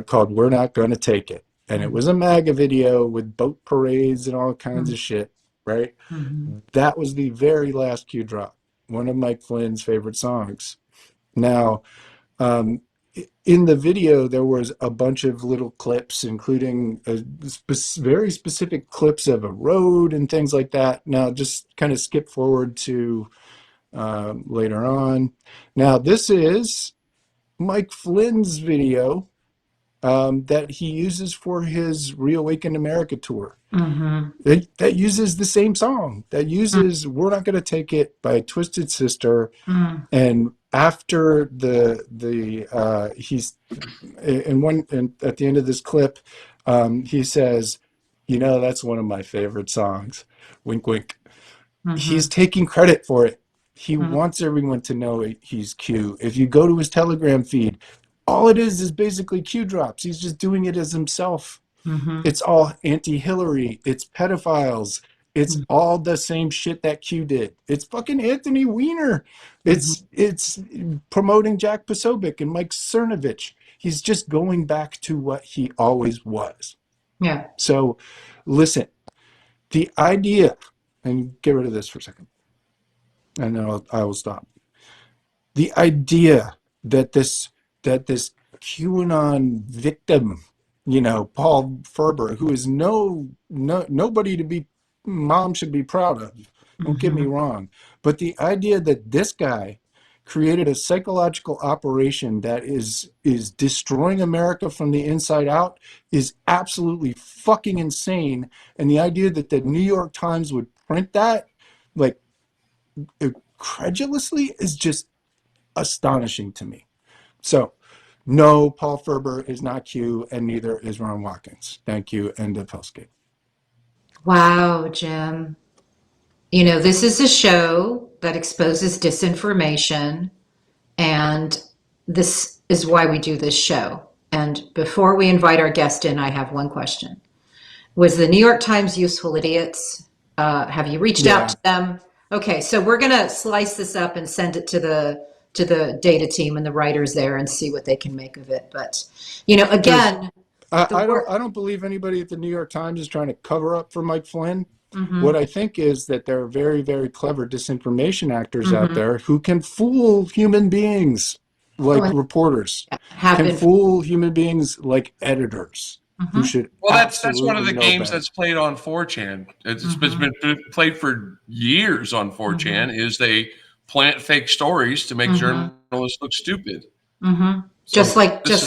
called "We're Not Gonna Take It." And it was a MAGA video with boat parades and all kinds of shit, right? That was the very last Q drop, one of Mike Flynn's favorite songs. Now, in the video, there was a bunch of little clips, including very specific clips of a road and things like that. Now, just kind of skip forward to later on. Now, this is Mike Flynn's video that he uses for his Reawaken America tour. That uses the same song. That uses "We're Not Gonna Take It" by Twisted Sister. And after he's at the end of this clip, he says, "That's one of my favorite songs." Wink, wink. He's taking credit for it. He wants everyone to know he's Q. If you go to his Telegram feed, all it is basically Q drops. He's just doing it as himself. It's all anti-Hillary. It's pedophiles. It's all the same shit that Q did. It's fucking Anthony Weiner. It's promoting Jack Posobiec and Mike Cernovich. He's just going back to what he always was. Yeah. So listen, the idea, and get rid of this for a second, and then I will stop. The idea that this QAnon victim, Paul Ferber, who is nobody to be, mom should be proud of. Don't get me wrong, but the idea that this guy created a psychological operation that is destroying America from the inside out is absolutely fucking insane. And the idea that the New York Times would print that, like, credulously, is just astonishing to me. So, no, Paul Ferber is not Q, and neither is Ron Watkins. Thank you. End of Hellscape. Wow, Jim. This is a show that exposes disinformation, and this is why we do this show. And before we invite our guest in, I have one question. Was the New York Times useful idiots? Have you reached out to them? Okay, so we're going to slice this up and send it to the data team and the writers there and see what they can make of it. But, again, I don't believe anybody at the New York Times is trying to cover up for Mike Flynn. Mm-hmm. What I think is that there are very, very clever disinformation actors out there who can fool human beings like reporters, can fool human beings like editors. Who should that's one of the know games better. that's played on 4chan. It's been played for years on 4chan. Is they plant fake stories to make journalists look stupid. So just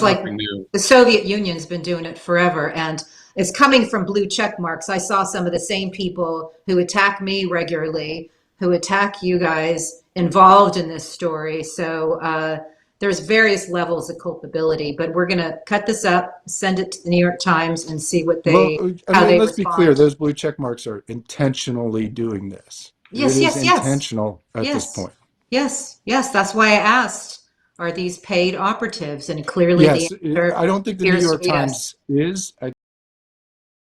like new. The Soviet Union's been doing it forever, and it's coming from blue check marks. I saw some of the same people who attack me regularly, who attack you guys, involved in this story. So there's various levels of culpability, but we're going to cut this up, send it to the New York Times, and see what they let's be clear. Those blue check marks are intentionally doing this. Yes, it is intentional at this point. Yes. That's why I asked. Are these paid operatives? And clearly, I don't think the New York Times is.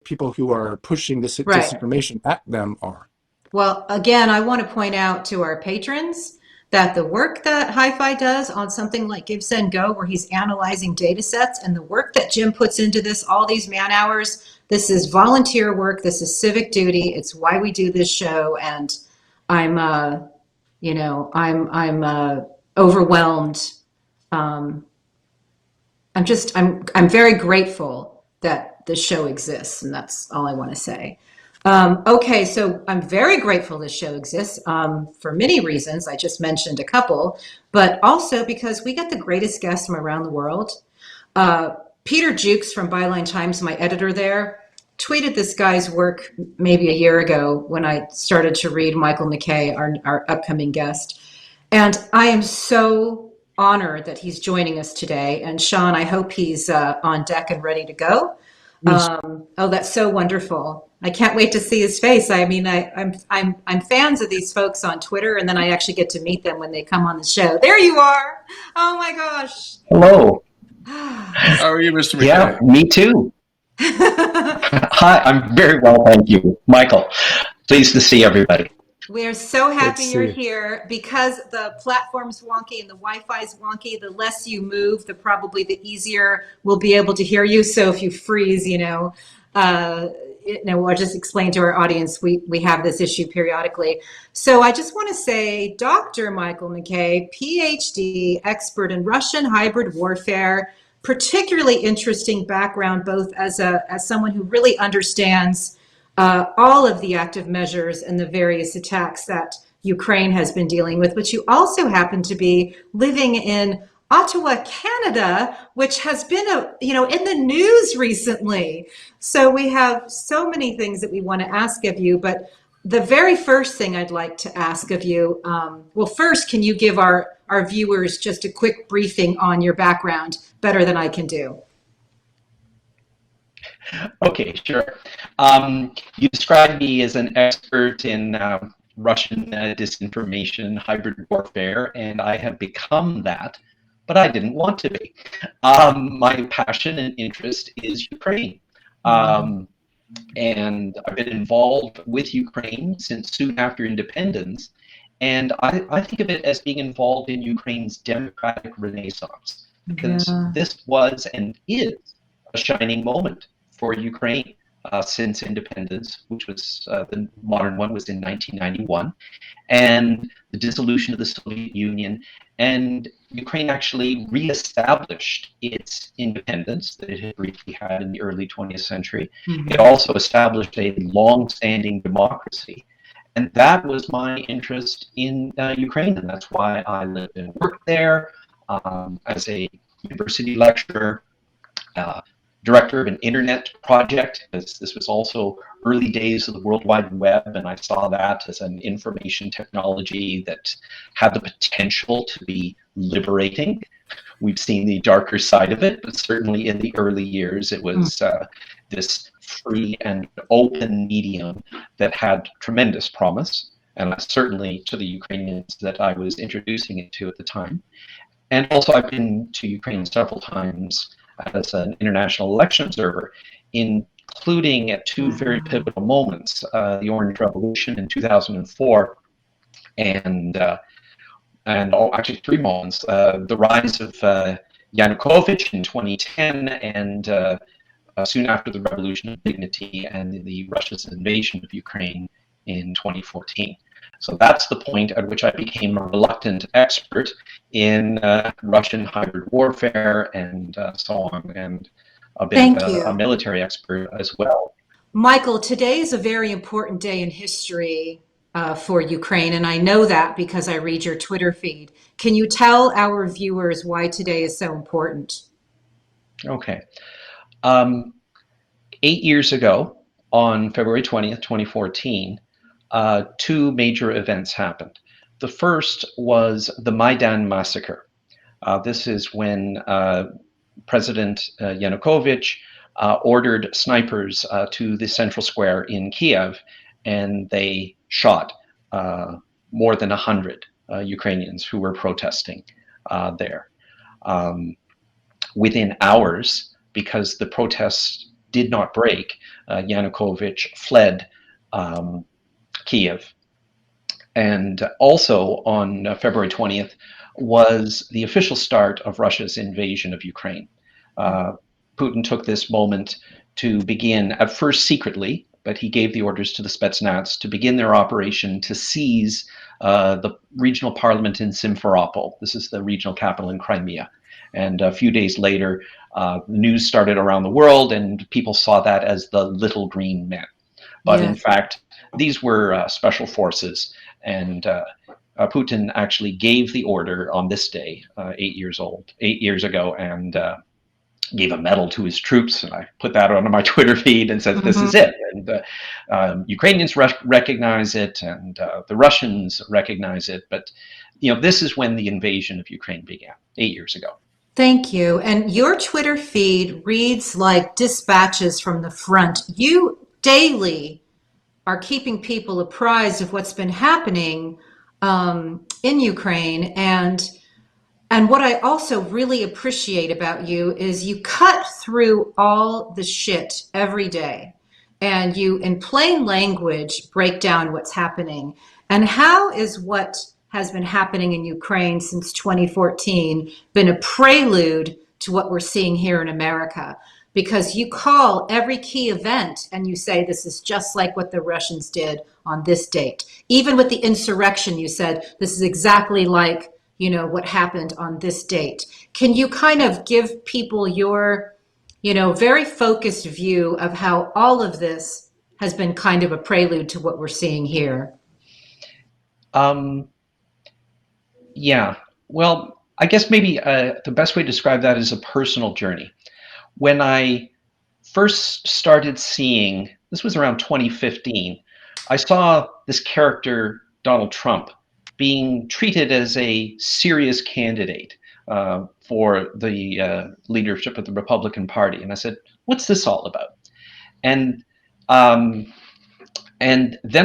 People who are pushing this disinformation at them are. Well, again, I want to point out to our patrons that the work that Hi-Fi does on something like Give, Send, Go, where he's analyzing data sets, and the work that Jim puts into this, all these man hours, this is volunteer work. This is civic duty. It's why we do this show. And I'm overwhelmed. I'm very grateful that the show exists, and that's all I want to say. Okay, so I'm very grateful this show exists for many reasons. I just mentioned a couple, but also because we get the greatest guests from around the world. Peter Jukes from Byline Times, my editor there, tweeted this guy's work maybe a year ago when I started to read Michael MacKay, our upcoming guest. And I am so honored that he's joining us today. And Sean, I hope he's on deck and ready to go. That's so wonderful. I can't wait to see his face. I mean, I'm fans of these folks on Twitter, and then I actually get to meet them when they come on the show. There you are. Oh my gosh. Hello. How are you, Mr. MacKay? Yeah, me too. Hi, I'm very well, thank you. Michael, pleased to see everybody. We are so happy you're here because the platform's wonky and the Wi-Fi's wonky. The less you move, the easier we'll be able to hear you. So if you freeze, I'll just explain to our audience, we have this issue periodically. So I just want to say, Dr. Michael MacKay, Ph.D., expert in Russian hybrid warfare, particularly interesting background, both as someone who really understands all of the active measures and the various attacks that Ukraine has been dealing with, but you also happen to be living in Ottawa, Canada, which has been in the news recently. So we have so many things that we want to ask of you, but the very first thing I'd like to ask of you, first, can you give our viewers just a quick briefing on your background, better than I can do? Okay, sure. You described me as an expert in Russian disinformation, hybrid warfare, and I have become that, but I didn't want to be. My passion and interest is Ukraine. And I've been involved with Ukraine since soon after independence. And I think of it as being involved in Ukraine's democratic renaissance, because Yeah. this was and is a shining moment for Ukraine since independence, which was the modern one was in 1991, and the dissolution of the Soviet Union. And Ukraine actually reestablished its independence that it had briefly had in the early 20th century. Mhm. It also established a long-standing democracy. And that was my interest in Ukraine, and that's why I lived and worked there as a university lecturer, uh, director of an internet project, because this was also early days of the World Wide Web, and I saw that as an information technology that had the potential to be liberating. We've seen the darker side of it, but certainly in the early years, it was this free and open medium that had tremendous promise, and certainly to the Ukrainians that I was introducing it to at the time. And also, I've been to Ukraine several times as an international election observer, including at two very pivotal moments, the Orange Revolution in 2004, and actually three moments, the rise of Yanukovych in 2010, and soon after the Revolution of Dignity and the Russia's invasion of Ukraine in 2014. So that's the point at which I became a reluctant expert in Russian hybrid warfare and so on, and a bit Thank of a you. military expert as well. Michael, today is a very important day in history for Ukraine, and I know that because I read your Twitter feed. Can you tell our viewers why today is so important? Okay. 8 years ago, on February 20th, 2014, two major events happened. The first was the Maidan massacre. This is when President Yanukovych ordered snipers to the central square in Kiev, and they shot more than 100 Ukrainians who were protesting there. Within hours, because the protests did not break, Yanukovych fled Kiev. And also on February 20th was the official start of Russia's invasion of Ukraine. Putin took this moment to begin, at first secretly, but he gave the orders to the Spetsnaz to begin their operation to seize the regional parliament in Simferopol. This is the regional capital in Crimea. And a few days later, news started around the world, and people saw that as the little green men. But in fact, these were special forces, and Putin actually gave the order on this day, 8 years ago, and gave a medal to his troops. And I put that on my Twitter feed and said, "This is it." And Ukrainians recognize it, and the Russians recognize it. But this is when the invasion of Ukraine began 8 years ago. Thank you. And your Twitter feed reads like dispatches from the front. You daily are keeping people apprised of what's been happening in Ukraine. And what I also really appreciate about you is you cut through all the shit every day, and you, in plain language, break down what's happening. And how is what has been happening in Ukraine since 2014 been a prelude to what we're seeing here in America? Because you call every key event and you say this is just like what the Russians did on this date. Even with the insurrection, you said this is exactly like what happened on this date. Can you kind of give people your very focused view of how all of this has been kind of a prelude to what we're seeing here? Yeah, well, I guess maybe the best way to describe that is a personal journey. When I first started seeing, this was around 2015, I saw this character, Donald Trump, being treated as a serious candidate for the leadership of the Republican Party. And I said, what's this all about? And then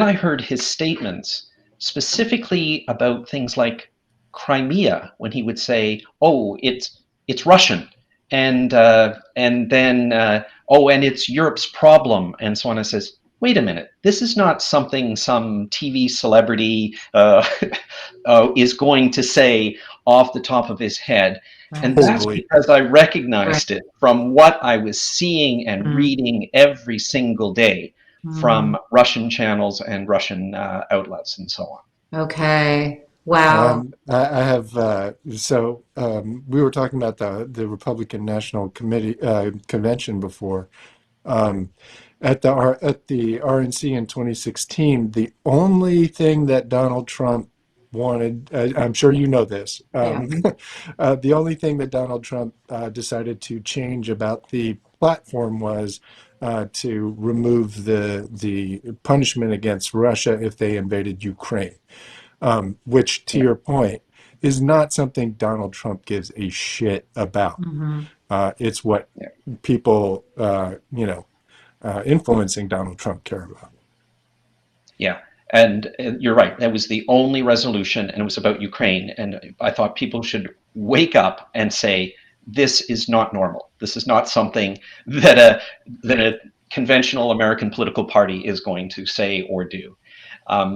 I heard his statements specifically about things like Crimea, when he would say, oh, it's Russian. And then oh, and it's Europe's problem, and so on. I says, wait a minute, this is not something some TV celebrity is going to say off the top of his head. And that's Totally. because I recognized it from what I was seeing and reading every single day from Russian channels and Russian outlets and so on. Okay. Wow. I have we were talking about the Republican National Committee convention before. At the RNC in 2016, the only thing that Donald Trump wanted, I'm sure you know this, the only thing that Donald Trump decided to change about the platform was to remove the punishment against Russia if they invaded Ukraine. Which, to your point, is not something Donald Trump gives a shit about. It's what people, influencing Donald Trump care about. Yeah, and you're right. That was the only resolution, and it was about Ukraine. And I thought people should wake up and say, this is not normal. This is not something that a conventional American political party is going to say or do.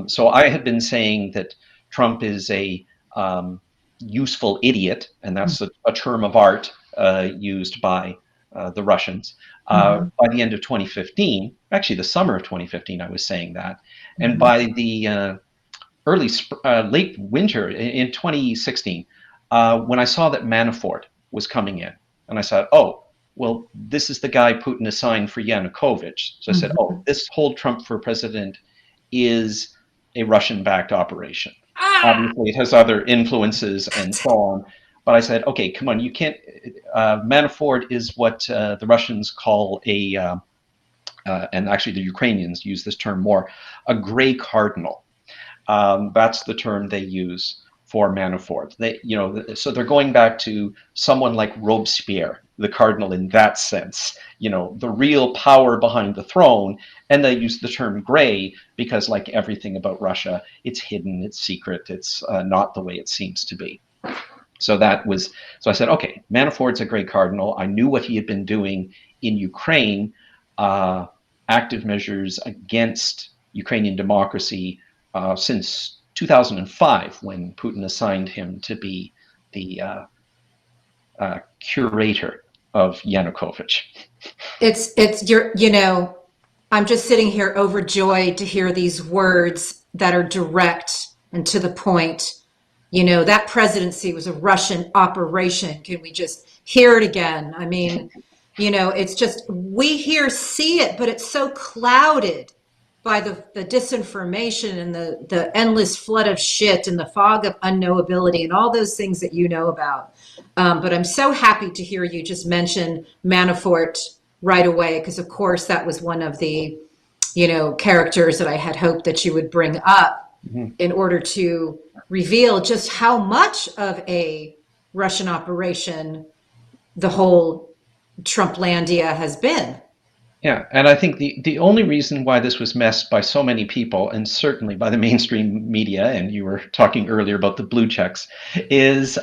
So I had been saying that Trump is a useful idiot, and that's a term of art used by the Russians. By the end of 2015, actually the summer of 2015, I was saying that. And by the late winter in 2016, when I saw that Manafort was coming in, and I said, oh, well, this is the guy Putin assigned for Yanukovych. So I said, oh, this whole Trump for president is a Russian-backed operation. Obviously, it has other influences and so on. But I said, okay, come on, you can't. Manafort is what the Russians call and actually the Ukrainians use this term more, a gray cardinal. That's the term they use for Manafort. So they're going back to someone like Robespierre, the cardinal in that sense, the real power behind the throne. And they use the term gray because, like everything about Russia, it's hidden, it's secret, it's not the way it seems to be. So I said, okay, Manafort's a gray cardinal. I knew what he had been doing in Ukraine, active measures against Ukrainian democracy since 2005, when Putin assigned him to be the curator of Yanukovych. I'm just sitting here overjoyed to hear these words that are direct and to the point. That presidency was a Russian operation. Can we just hear it again? I mean, it's just, we here see it, but it's so clouded by the disinformation and the endless flood of shit and the fog of unknowability and all those things that you know about. But I'm so happy to hear you just mention Manafort right away, because of course that was one of the, characters that I had hoped that you would bring up in order to reveal just how much of a Russian operation the whole Trumplandia has been. Yeah, and I think the only reason why this was messed by so many people, and certainly by the mainstream media, and you were talking earlier about the blue checks, is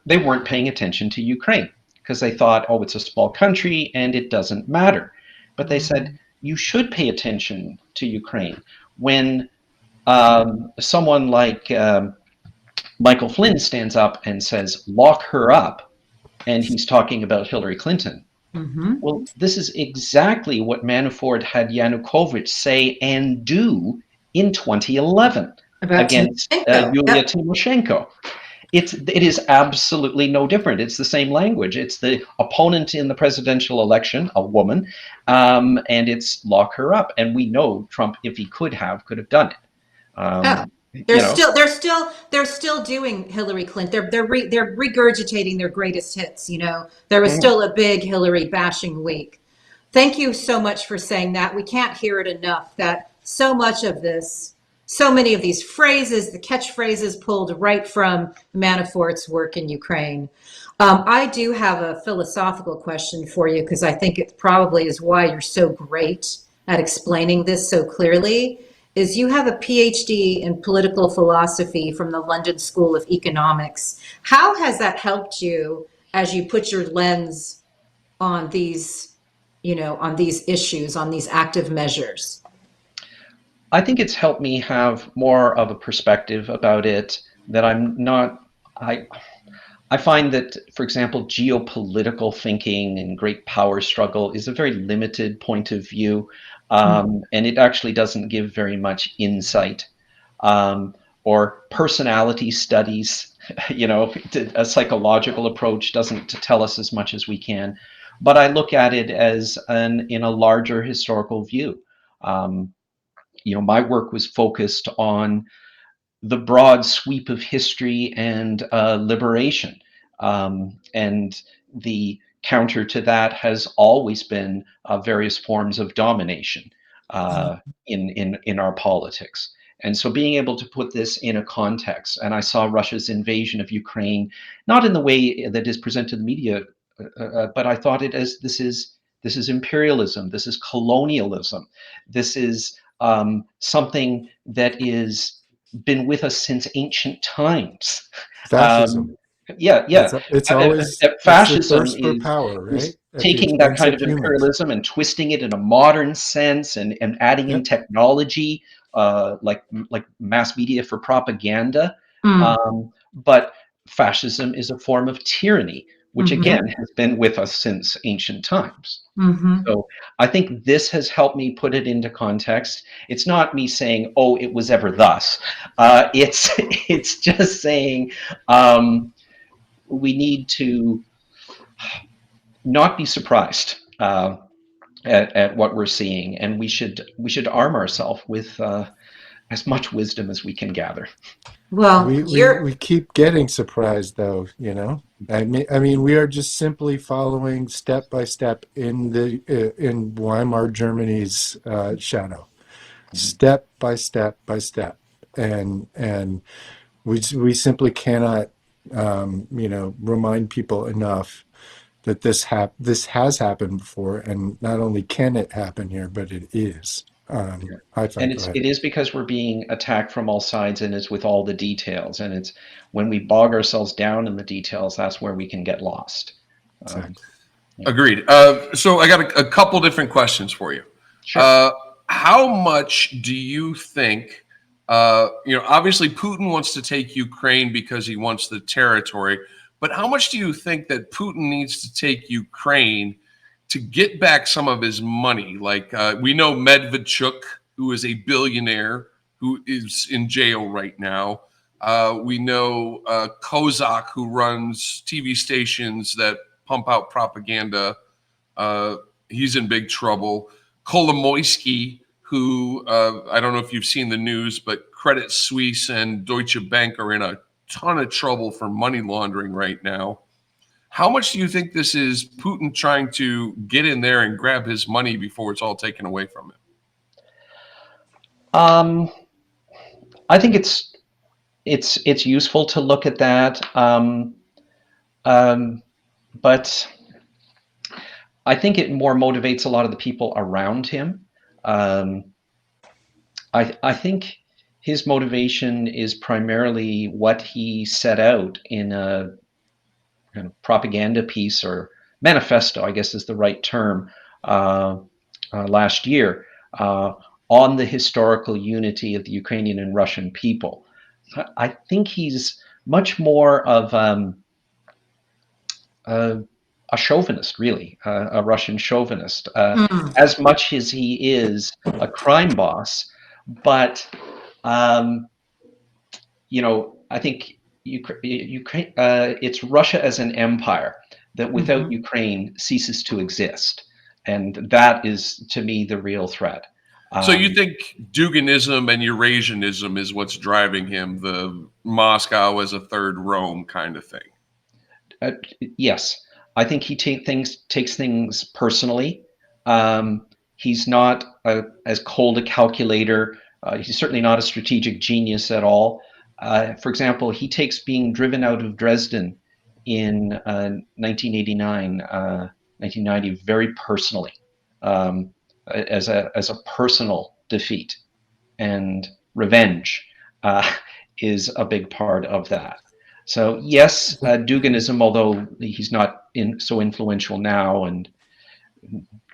they weren't paying attention to Ukraine because they thought, oh, it's a small country and it doesn't matter. But they said, you should pay attention to Ukraine. When someone like Michael Flynn stands up and says, lock her up, and he's talking about Hillary Clinton. Well, this is exactly what Manafort had Yanukovych say and do in 2011 against Yulia Tymoshenko. It is absolutely no different. It's the same language. It's the opponent in the presidential election, a woman, and it's lock her up. And we know Trump, if he could have done it. They're still doing Hillary Clinton. They're regurgitating their greatest hits. There was still a big Hillary bashing week. Thank you so much for saying that. We can't hear it enough, that so much of this, so many of these phrases, the catchphrases pulled right from Manafort's work in Ukraine. I do have a philosophical question for you, because I think it probably is why you're so great at explaining this so clearly. Is you have a Ph.D. in political philosophy from the London School of Economics. How has that helped you as you put your lens on these, on these issues, on these active measures? I think it's helped me have more of a perspective about it, that I'm not, I find that, for example, geopolitical thinking and great power struggle is a very limited point of view, and it actually doesn't give very much insight. Or personality studies, a psychological approach doesn't tell us as much as we can. But I look at it as in a larger historical view. My work was focused on the broad sweep of history and liberation. And the counter to that has always been various forms of domination in our politics. And so being able to put this in a context, and I saw Russia's invasion of Ukraine, not in the way that is presented in the media, but I thought it as this is imperialism, this is colonialism, this is something that is been with us since ancient times. Fascism. Yeah. It's always it's the Fascism thirst for power, right? is At the taking that expense kind of of humans. imperialism and twisting it in a modern sense, and adding in Yep. technology, like mass media for propaganda. Mm. But fascism is a form of tyranny, which Mhm. again has been with us since ancient times. Mhm. So I think this has helped me put it into context. It's not me saying, "Oh, it was ever thus." It's just saying we need to not be surprised at what we're seeing, and we should arm ourselves with as much wisdom as we can gather. Well, We keep getting surprised, though. I mean, we are just simply following step by step in Weimar Germany's shadow, step by step by step, and we simply cannot, remind people enough that this has happened before, and not only can it happen here, but it is. And Go it ahead. is because we're being attacked from all sides, and it's with all the details. And it's when we bog ourselves down in the details, that's where we can get lost. Exactly. Agreed. So I got a couple different questions for you. Sure. How much do you think, obviously Putin wants to take Ukraine because he wants the territory, but how much do you think that Putin needs to take Ukraine to get back some of his money? Like we know Medvedchuk, who is a billionaire, who is in jail right now. We know Kozak, who runs TV stations that pump out propaganda. He's in big trouble. Kolomoisky, who I don't know if you've seen the news, but Credit Suisse and Deutsche Bank are in a ton of trouble for money laundering right now. How much do you think this is Putin trying to get in there and grab his money before it's all taken away from him? I think it's useful to look at that, but I think it more motivates a lot of the people around him. I think his motivation is primarily what he set out in a kind of propaganda piece, or manifesto, I guess is the right term, last year, on the historical unity of the Ukrainian and Russian people. I think he's much more of a chauvinist, really, a Russian chauvinist, Mm. as much as he is a crime boss. But I think Ukraine, it's Russia as an empire that without Mhm. Ukraine ceases to exist, and that is, to me, the real threat. So you think Duginism and Eurasianism is what's driving him, the Moscow as a third Rome kind of thing? Yes, I think he takes things personally. He's not as cold a calculator. He's certainly not a strategic genius at all. For example, he takes being driven out of Dresden in 1989, 1990 very personally, as a personal defeat, and revenge is a big part of that. So yes, Duginism, although he's not so influential now, and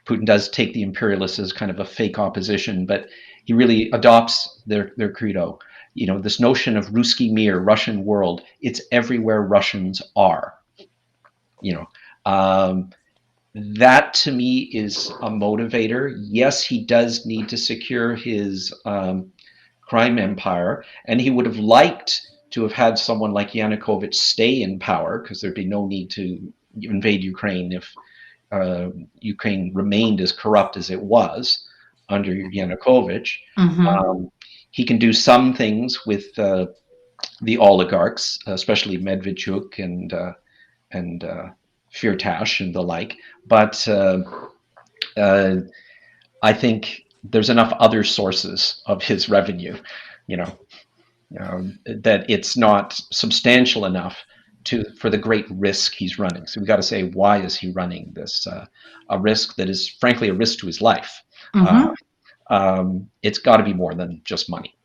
Putin does take the imperialists as kind of a fake opposition, but he really adopts their credo. You know, this notion of Ruski Mir, Russian world, it's everywhere Russians are. You know, that to me is a motivator. Yes, he does need to secure his crime empire, and he would have liked to have had someone like Yanukovych stay in power, because there'd be no need to invade Ukraine if Ukraine remained as corrupt as it was under Yanukovych. He can do some things with the oligarchs, especially Medvedchuk and Firtash and the like, but I think there's enough other sources of his revenue, you know, that it's not substantial enough for the great risk he's running. So we got to say, why is he running this? A risk that is frankly a risk to his life. It's got to be more than just money.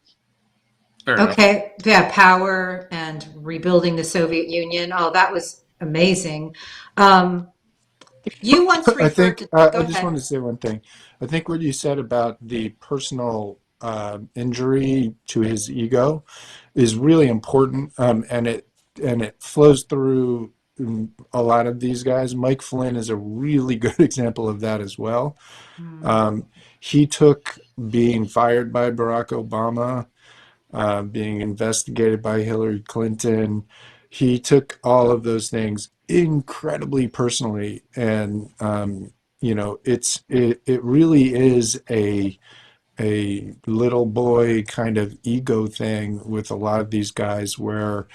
Okay, yeah, power and rebuilding the Soviet Union. Oh, that was amazing. You once referred I think to. I just want to say one thing. I think what you said about the personal injury to his ego is really important, and it flows through a lot of these guys. Mike Flynn is a really good example of that as well. He took being fired by Barack Obama, being investigated by Hillary Clinton. He took all of those things incredibly personally, and you know, it really is a little boy kind of ego thing with a lot of these guys, where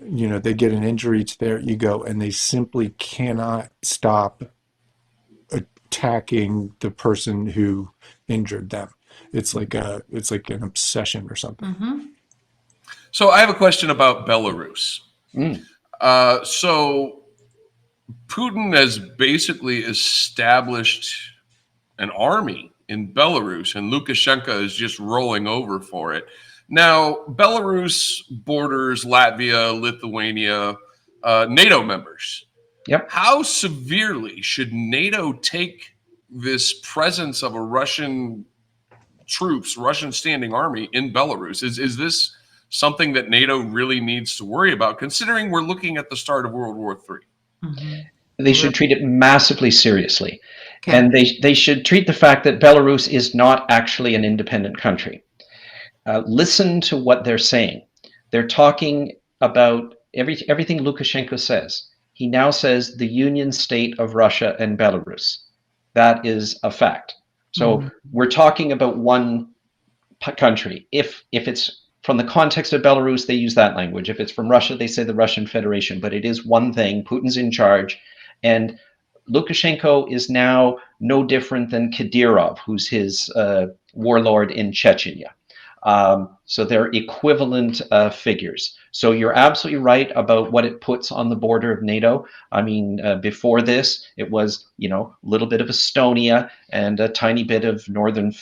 you know they get an injury to their ego and they simply cannot stop attacking the person who injured them. It's like an obsession or something. So I have a question about Belarus. So Putin has basically established an army in Belarus, and Lukashenko is just rolling over for it. Now, Belarus borders Latvia, Lithuania, NATO members. Yep. How severely should NATO take this presence of a Russian standing army in Belarus? Is this something that NATO really needs to worry about, considering we're looking at the start of World War III? They should treat it massively seriously. Okay. And they should treat the fact that Belarus is not actually an independent country. Listen to what they're saying. They're talking about everything Lukashenko says. He now says the Union State of Russia and Belarus. That is a fact. So we're talking about one country. If it's from the context of Belarus, they use that language. If it's from Russia, they say the Russian Federation. But it is one thing. Putin's in charge. And Lukashenko is now no different than Kadyrov, who's his warlord in Chechnya. So they're equivalent figures. So you're absolutely right about what it puts on the border of NATO. I mean, before this, it was, you know, a little bit of Estonia and a tiny bit of northern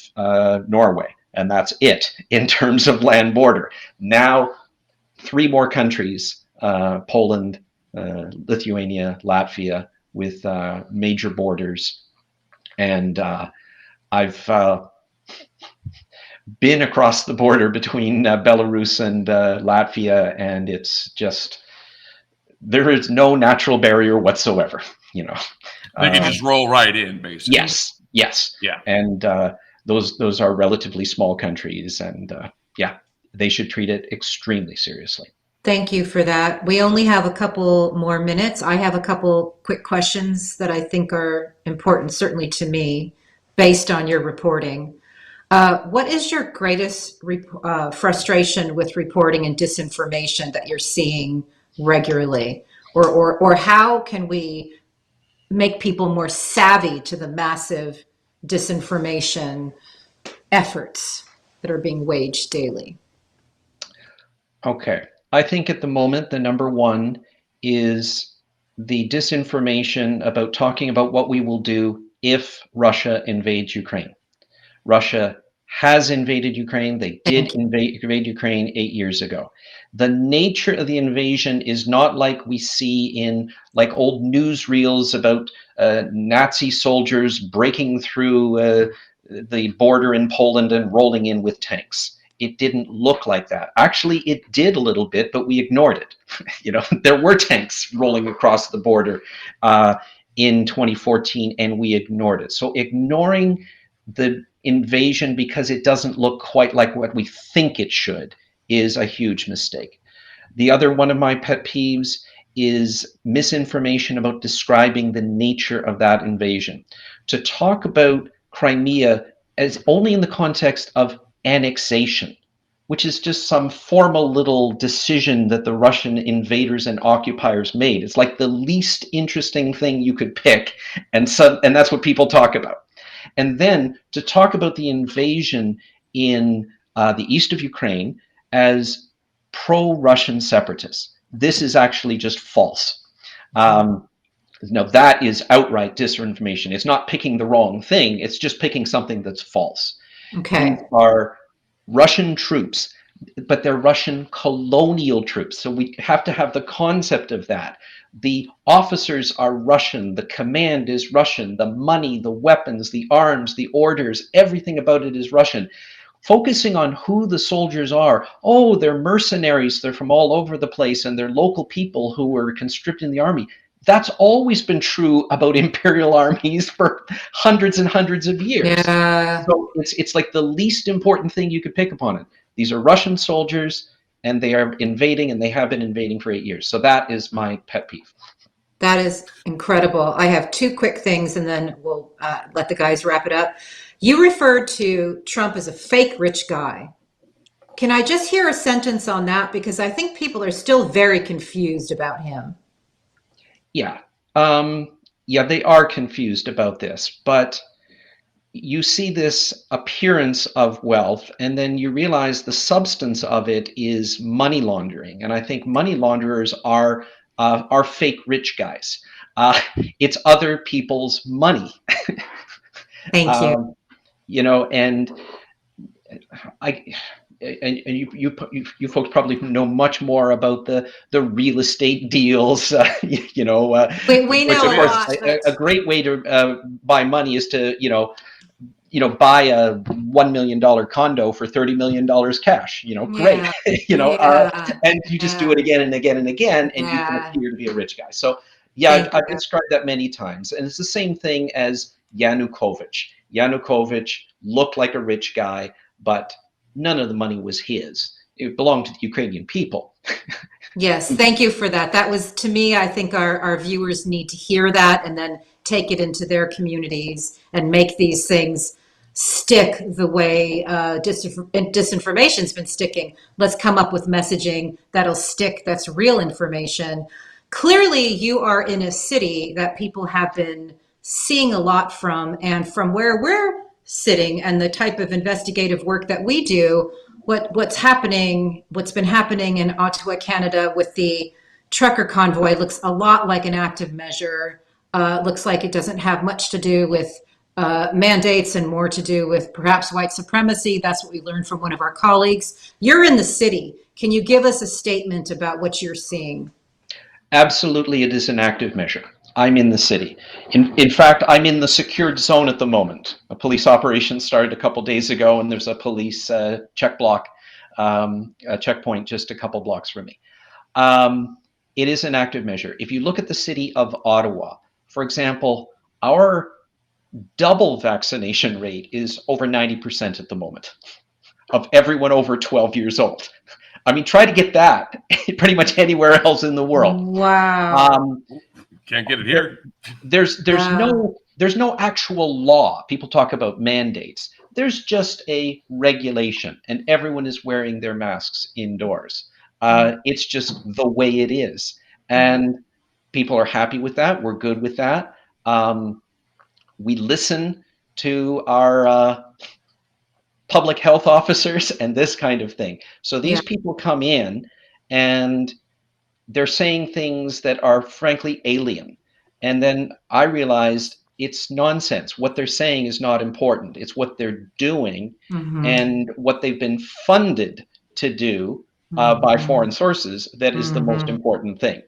Norway. And that's it in terms of land border. Now, 3 more countries, Poland, Lithuania, Latvia, with major borders. And I've been across the border between Belarus and Latvia, and it's just, there is no natural barrier whatsoever, you know. They can just roll right in, basically. Yes. Yeah. And those are relatively small countries, and yeah, they should treat it extremely seriously. Thank you for that. We only have a couple more minutes. I have a couple quick questions that I think are important, certainly to me, based on your reporting. What is your greatest frustration with reporting and disinformation that you're seeing regularly? Or how can we make people more savvy to the massive disinformation efforts that are being waged daily? Okay. I think at the moment, the number one is the disinformation about talking about what we will do if Russia invades Ukraine. Russia has invaded Ukraine. They did invade Ukraine 8 years ago. The nature of the invasion is not like we see in like old newsreels about Nazi soldiers breaking through the border in Poland and rolling in with tanks. It didn't look like that. Actually, it did a little bit, but we ignored it. You know, there were tanks rolling across the border in 2014, and we ignored it. So ignoring the invasion because it doesn't look quite like what we think it should is a huge mistake. The other one of my pet peeves is misinformation about describing the nature of that invasion. To talk about Crimea as only in the context of annexation, which is just some formal little decision that the Russian invaders and occupiers made. It's like the least interesting thing you could pick, and that's what people talk about. And then to talk about the invasion in the east of Ukraine as pro-Russian separatists. This is actually just false. No, that is outright disinformation. It's not picking the wrong thing. It's just picking something that's false. Okay. These are Russian troops, but they're Russian colonial troops. So we have to have the concept of that. The officers are Russian. The command is Russian. The money, the weapons, the arms, the orders, everything about it is Russian. Focusing on who the soldiers are. Oh, they're mercenaries. They're from all over the place, and they're local people who were conscripted in the army. That's always been true about imperial armies for hundreds and hundreds of years. Yeah. So it's like the least important thing you could pick upon it. These are Russian soldiers, and they are invading, and they have been invading for 8 years. So that is my pet peeve. That is incredible. I have two quick things, and then we'll let the guys wrap it up. You referred to Trump as a fake rich guy. Can I just hear a sentence on that? Because I think people are still very confused about him. Yeah. Yeah, they are confused about this, but you see this appearance of wealth, and then you realize the substance of it is money laundering. And I think money launderers are fake rich guys. It's other people's money. Thank you. You know, and you folks probably know much more about the real estate deals. You know, We which know of a course lot, but a great way to buy money is to buy a $1 million condo for $30 million cash. You know, great. yeah, And you just do it again and again and again, and you can yeah. appear to be a rich guy. So yeah, Thank I've you. described that many times, and it's the same thing as Yanukovych. Yanukovych looked like a rich guy, but none of the money was his. It belonged to the Ukrainian people. Yes, thank you for that. That was, to me, I think our viewers need to hear that and then take it into their communities and make these things stick the way disinformation's been sticking. Let's come up with messaging that'll stick, that's real information. Clearly, you are in a city that people have been seeing a lot from, and from where we're sitting and the type of investigative work that we do, what's been happening in Ottawa, Canada with the trucker convoy looks a lot like an active measure. Looks like it doesn't have much to do with mandates and more to do with perhaps white supremacy. That's what we learned from one of our colleagues. You're in the city. Can you give us a statement about what you're seeing? Absolutely, it is an active measure. I'm in the city. In fact, I'm in the secured zone at the moment. A police operation started a couple days ago, and there's a police checkpoint just a couple blocks from me. It is an active measure. If you look at the city of Ottawa, for example, our double vaccination rate is over 90% at the moment of everyone over 12 years old. I mean, try to get that pretty much anywhere else in the world. Wow. Can't get it here. There's no actual law. People talk about mandates. There's just a regulation, and everyone is wearing their masks indoors. It's just the way it is, and people are happy with that. We're good with that. We listen to our public health officers and this kind of thing. So these people come in and they're saying things that are frankly alien. And then I realized it's nonsense. What they're saying is not important. It's what they're doing and what they've been funded to do by foreign sources that is the most important thing.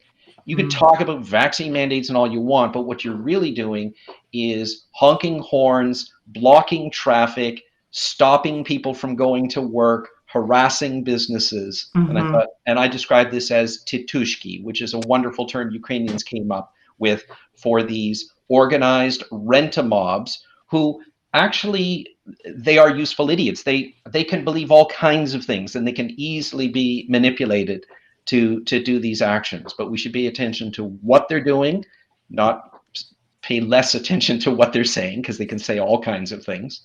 You can talk about vaccine mandates and all you want, but what you're really doing is honking horns, blocking traffic, stopping people from going to work, harassing businesses. And I describe this as titushki, which is a wonderful term Ukrainians came up with for these organized rent-a-mobs who actually, they are useful idiots. They can believe all kinds of things, and they can easily be manipulated to do these actions. But we should pay attention to what they're doing, not pay less attention to what they're saying, because they can say all kinds of things.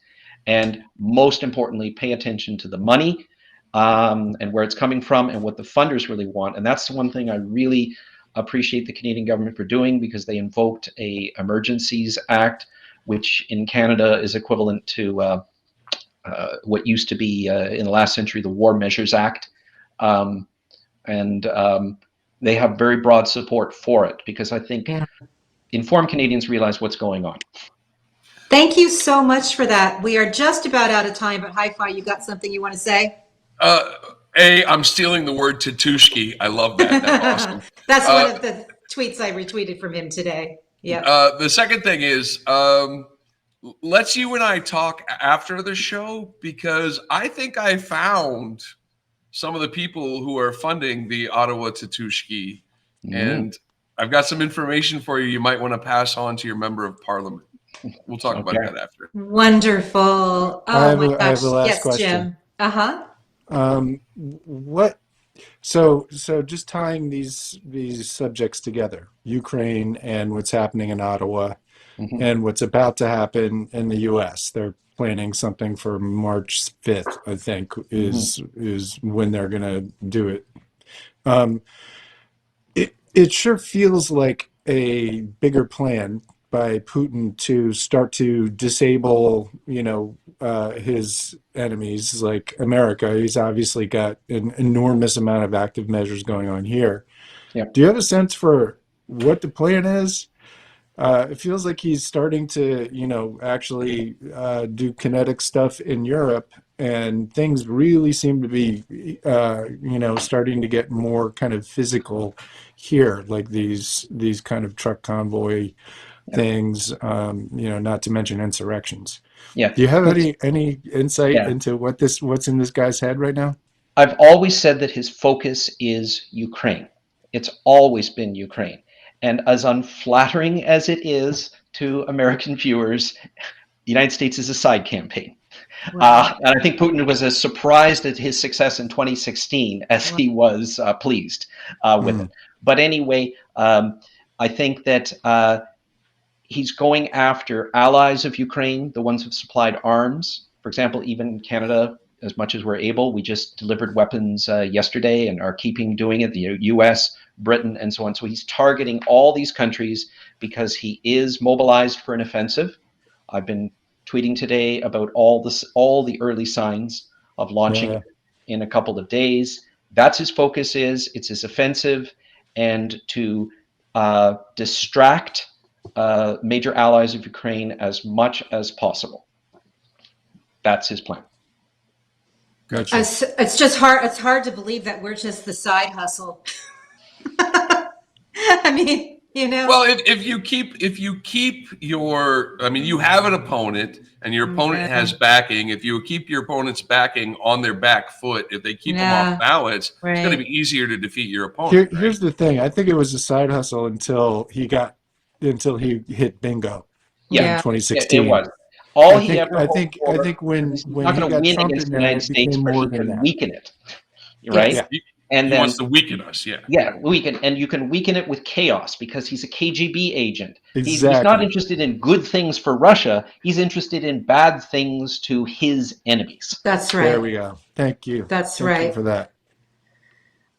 And most importantly, pay attention to the money and where it's coming from and what the funders really want. And that's the one thing I really appreciate the Canadian government for doing, because they invoked a Emergencies Act, which in Canada is equivalent to what used to be in the last century the War Measures Act. They have very broad support for it, because I think informed Canadians realize what's going on. Thank you so much for that. We are just about out of time, but Hi-Fi, you got something you want to say? I'm stealing the word titushki. I love that. That's awesome. That's one of the tweets I retweeted from him today. Yeah. The second thing is, let's you and I talk after the show, because I think I found some of the people who are funding the Ottawa Titushki, and I've got some information for you. You might want to pass on to your member of parliament. We'll talk about that after. Wonderful. Oh my gosh. I have a last yes, question. Jim. What? So just tying these subjects together, Ukraine and what's happening in Ottawa, and what's about to happen in the U.S. They're planning something for March 5th, I think, is when they're going to do it. It sure feels like a bigger plan by Putin to start to disable, his enemies like America. He's obviously got an enormous amount of active measures going on here. Yeah. Do you have a sense for what the plan is? It feels like he's starting to, actually do kinetic stuff in Europe, and things really seem to be, starting to get more kind of physical here, like these kind of truck convoy things, not to mention insurrections. Yeah. Do you have any insight into what's in this guy's head right now? I've always said that his focus is Ukraine. It's always been Ukraine. And as unflattering as it is to American viewers, the United States is a side campaign. Right. And I think Putin was as surprised at his success in 2016 as he was pleased with it. But anyway, I think that he's going after allies of Ukraine, the ones who've supplied arms. For example, even Canada, as much as we're able, we just delivered weapons yesterday and are keeping doing it, the US, Britain, and so on. So he's targeting all these countries because he is mobilized for an offensive. I've been tweeting today about all the early signs of launching in a couple of days. That's his focus is. It's his offensive, and to distract major allies of Ukraine as much as possible. That's his plan. Gotcha. It's just hard. It's hard to believe that we're just the side hustle. I mean, Well, if you keep your, you have an opponent, and your opponent has backing. If you keep your opponent's backing on their back foot, if they keep them off balance, it's going to be easier to defeat your opponent. Here's the thing. I think it was a side hustle until he hit bingo. In 2016. It was. I think when he got Trump in there, it became more than that. Weaken it, right? Yeah. And he wants to weaken us, weaken, and you can weaken it with chaos, because he's a KGB agent. Exactly. He's not interested in good things for Russia. He's interested in bad things to his enemies. That's right. There we go. Thank you. That's Thank right. you for that.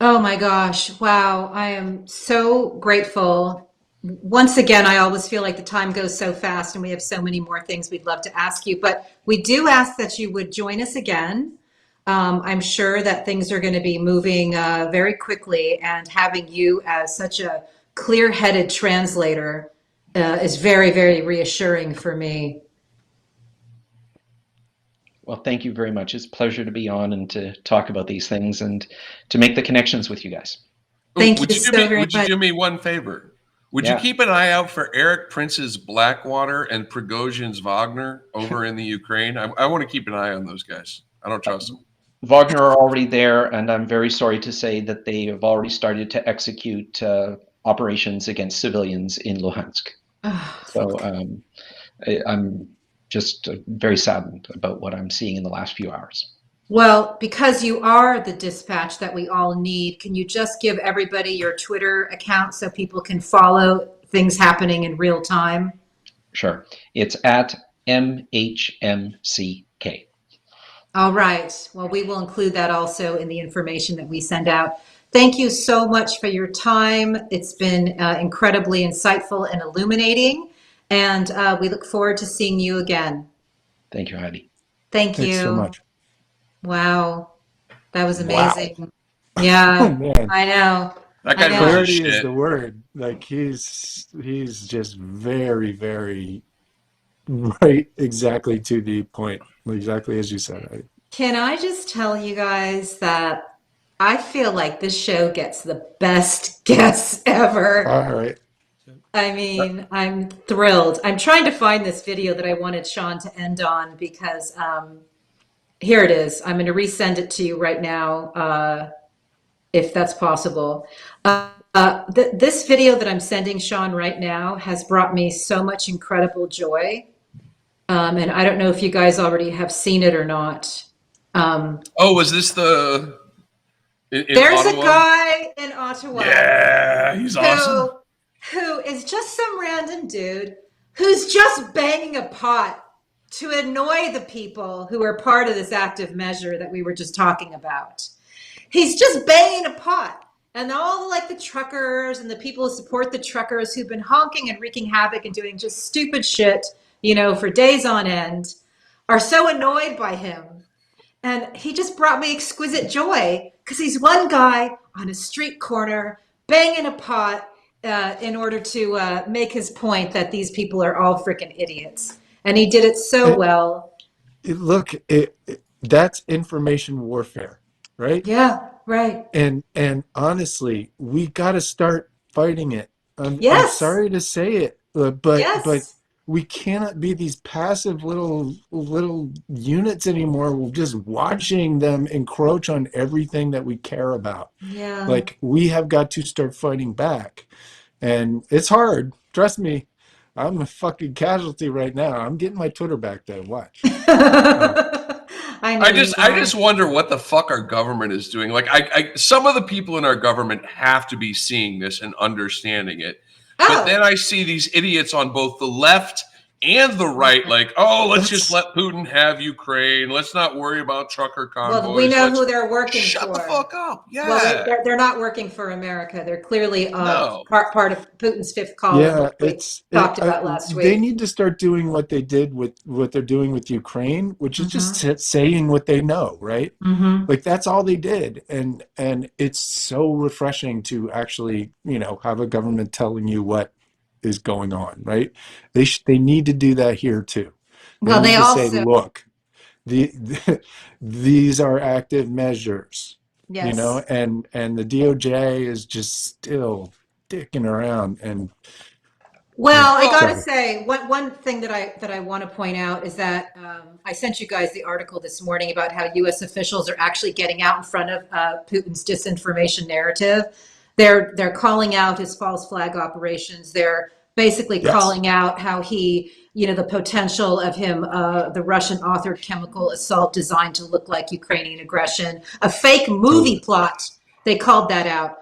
Oh my gosh. Wow. I am so grateful. Once again, I always feel like the time goes so fast and we have so many more things we'd love to ask you, but we do ask that you would join us again. I'm sure that things are going to be moving very quickly, and having you as such a clear-headed translator is very, very reassuring for me. Well, thank you very much. It's a pleasure to be on and to talk about these things and to make the connections with you guys. Thank Would you you do so me, very would you much. do me one favor? Would you Yeah. keep an eye out for Eric Prince's Blackwater and Prigozhin's Wagner over in the Ukraine? I want to keep an eye on those guys. I don't trust them. Wagner are already there, and I'm very sorry to say that they have already started to execute operations against civilians in Luhansk. So I'm just very saddened about what I'm seeing in the last few hours. Well, because you are the dispatch that we all need, can you just give everybody your Twitter account so people can follow things happening in real time? Sure. It's at MHMCK. All right. Well, we will include that also in the information that we send out. Thank you so much for your time. It's been incredibly insightful and illuminating, and we look forward to seeing you again. Thank you, Heidi. Thank you. Thanks so much. Wow. That was Wow. amazing. Yeah, Oh, man. I know. That I guy know. knows his Clarity is shit. the word. Like he's just very, very right, exactly to the point, exactly as you said. Can I just tell you guys that I feel like this show gets the best guests ever. All right. I mean, I'm thrilled. I'm trying to find this video that I wanted Sean to end on because here it is. I'm going to resend it to you right now, if that's possible. This video that I'm sending Sean right now has brought me so much incredible joy. And I don't know if you guys already have seen it or not. Oh, was this the in There's Ottawa? a guy in Ottawa. Yeah, he's awesome. Who is just some random dude who's just banging a pot to annoy the people who are part of this active measure that we were just talking about. He's just banging a pot. And all like the truckers and the people who support the truckers who've been honking and wreaking havoc and doing just stupid shit, for days on end, are so annoyed by him. And he just brought me exquisite joy because he's one guy on a street corner banging a pot in order to make his point that these people are all freaking idiots. And he did it so well. Look, that's information warfare, right? Yeah, right. And honestly, we got to start fighting it. I'm sorry to say it, but we cannot be these passive little units anymore. We're just watching them encroach on everything that we care about. Yeah. Like we have got to start fighting back. And it's hard. Trust me. I'm a fucking casualty right now. I'm getting my Twitter back though. Watch. I just wonder what the fuck our government is doing. Like some of the people in our government have to be seeing this and understanding it. But then I see these idiots on both the left and the right, like, oh, let's just let Putin have Ukraine. Let's not worry about trucker convoys. Well, we know who they're working for. Shut the fuck up. Yeah. Well, they're not working for America. They're clearly part of Putin's fifth column. Yeah, we talked about last week. They need to start doing what they did with what they're doing with Ukraine, which is just saying what they know, right? Like that's all they did, and it's so refreshing to actually, have a government telling you what is going on, right? They need to do that here too. They also say, look, these are active measures, and the DOJ is just still dicking around. And well, I gotta say, one thing that I want to point out is that I sent you guys the article this morning about how U.S. officials are actually getting out in front of Putin's disinformation narrative. They're calling out his false flag operations. They're basically calling out how he, the potential of him, the Russian authored chemical assault designed to look like Ukrainian aggression, a fake movie plot. They called that out.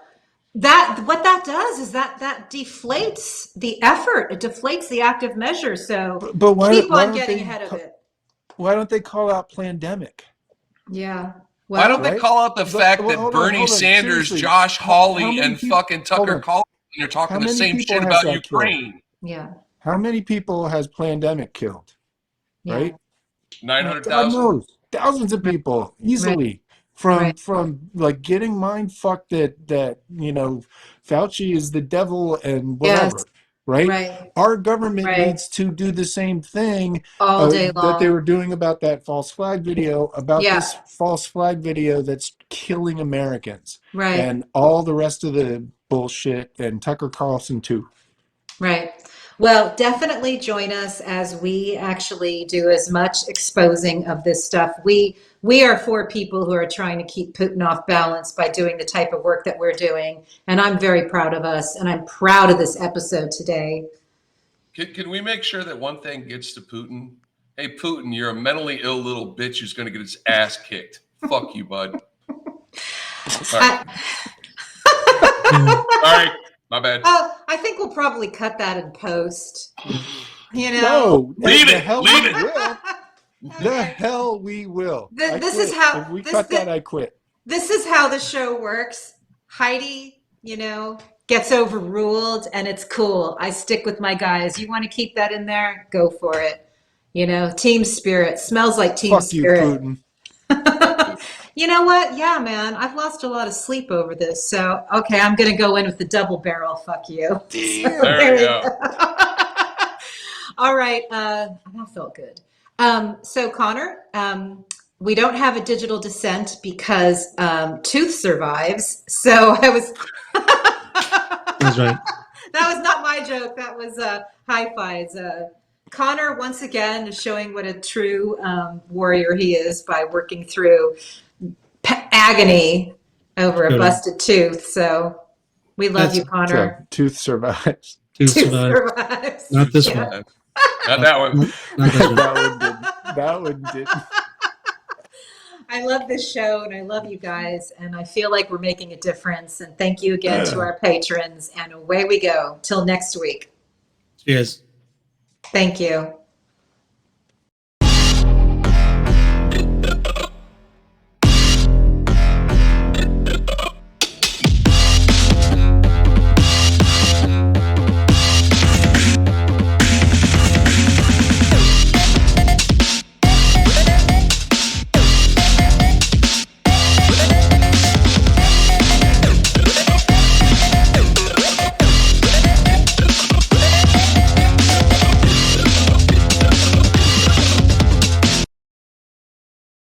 What that does is that deflates the effort. It deflates the active measure. So but keep on getting ahead of it. Why don't they call out pandemic? Yeah. Well, why don't they call out the fact that Bernie Sanders, seriously, Josh Hawley, and fucking Tucker Carlson are talking the same shit about Ukraine? Yeah. How many people has pandemic killed? Yeah. Right? 900,000. Thousands of people easily. From like getting mind fucked that Fauci is the devil and whatever. right? Right. Our government Right. needs to do the same thing All day that they long. were doing about that false flag video, about Yeah. this false flag video that's killing Americans, Right. and all the rest of the bullshit, and Tucker Carlson too. Right. Well, definitely join us as we actually do as much exposing of this stuff. We are four people who are trying to keep Putin off balance by doing the type of work that we're doing. And I'm very proud of us, and I'm proud of this episode today. Can we make sure that one thing gets to Putin? Hey, Putin, you're a mentally ill little bitch who's going to get his ass kicked. Fuck you, bud. Sorry. Sorry. My bad. Oh, I think we'll probably cut that in post. You know? No, Leave the it. hell Leave we it. will. The hell we will. This I is quit. how- If we this- cut this- that, I quit. This is how the show works. Heidi, gets overruled, and it's cool. I stick with my guys. You want to keep that in there? Go for it. Team spirit. Smells like team Fuck you, spirit. Putin. You know what? Yeah, man. I've lost a lot of sleep over this. So, okay, I'm going to go in with the double barrel. Fuck you. Damn. There we go. All right. That felt good. So, Connor, we don't have a digital dissent because Tooth survives. So I was. That's right. That was not my joke. That was Hi-Fi's. Connor, once again, is showing what a true warrior he is by working through agony over a Totally. busted tooth. So we love That's you, Connor. So, Tooth survives. To Tooth survive. survives. Not this Yeah. one. Not that one. Not that one. That one didn't. That one didn't. I love this show and I love you guys, and I feel like we're making a difference. And thank you again to our patrons. And away we go. Till next week. Cheers. Thank you.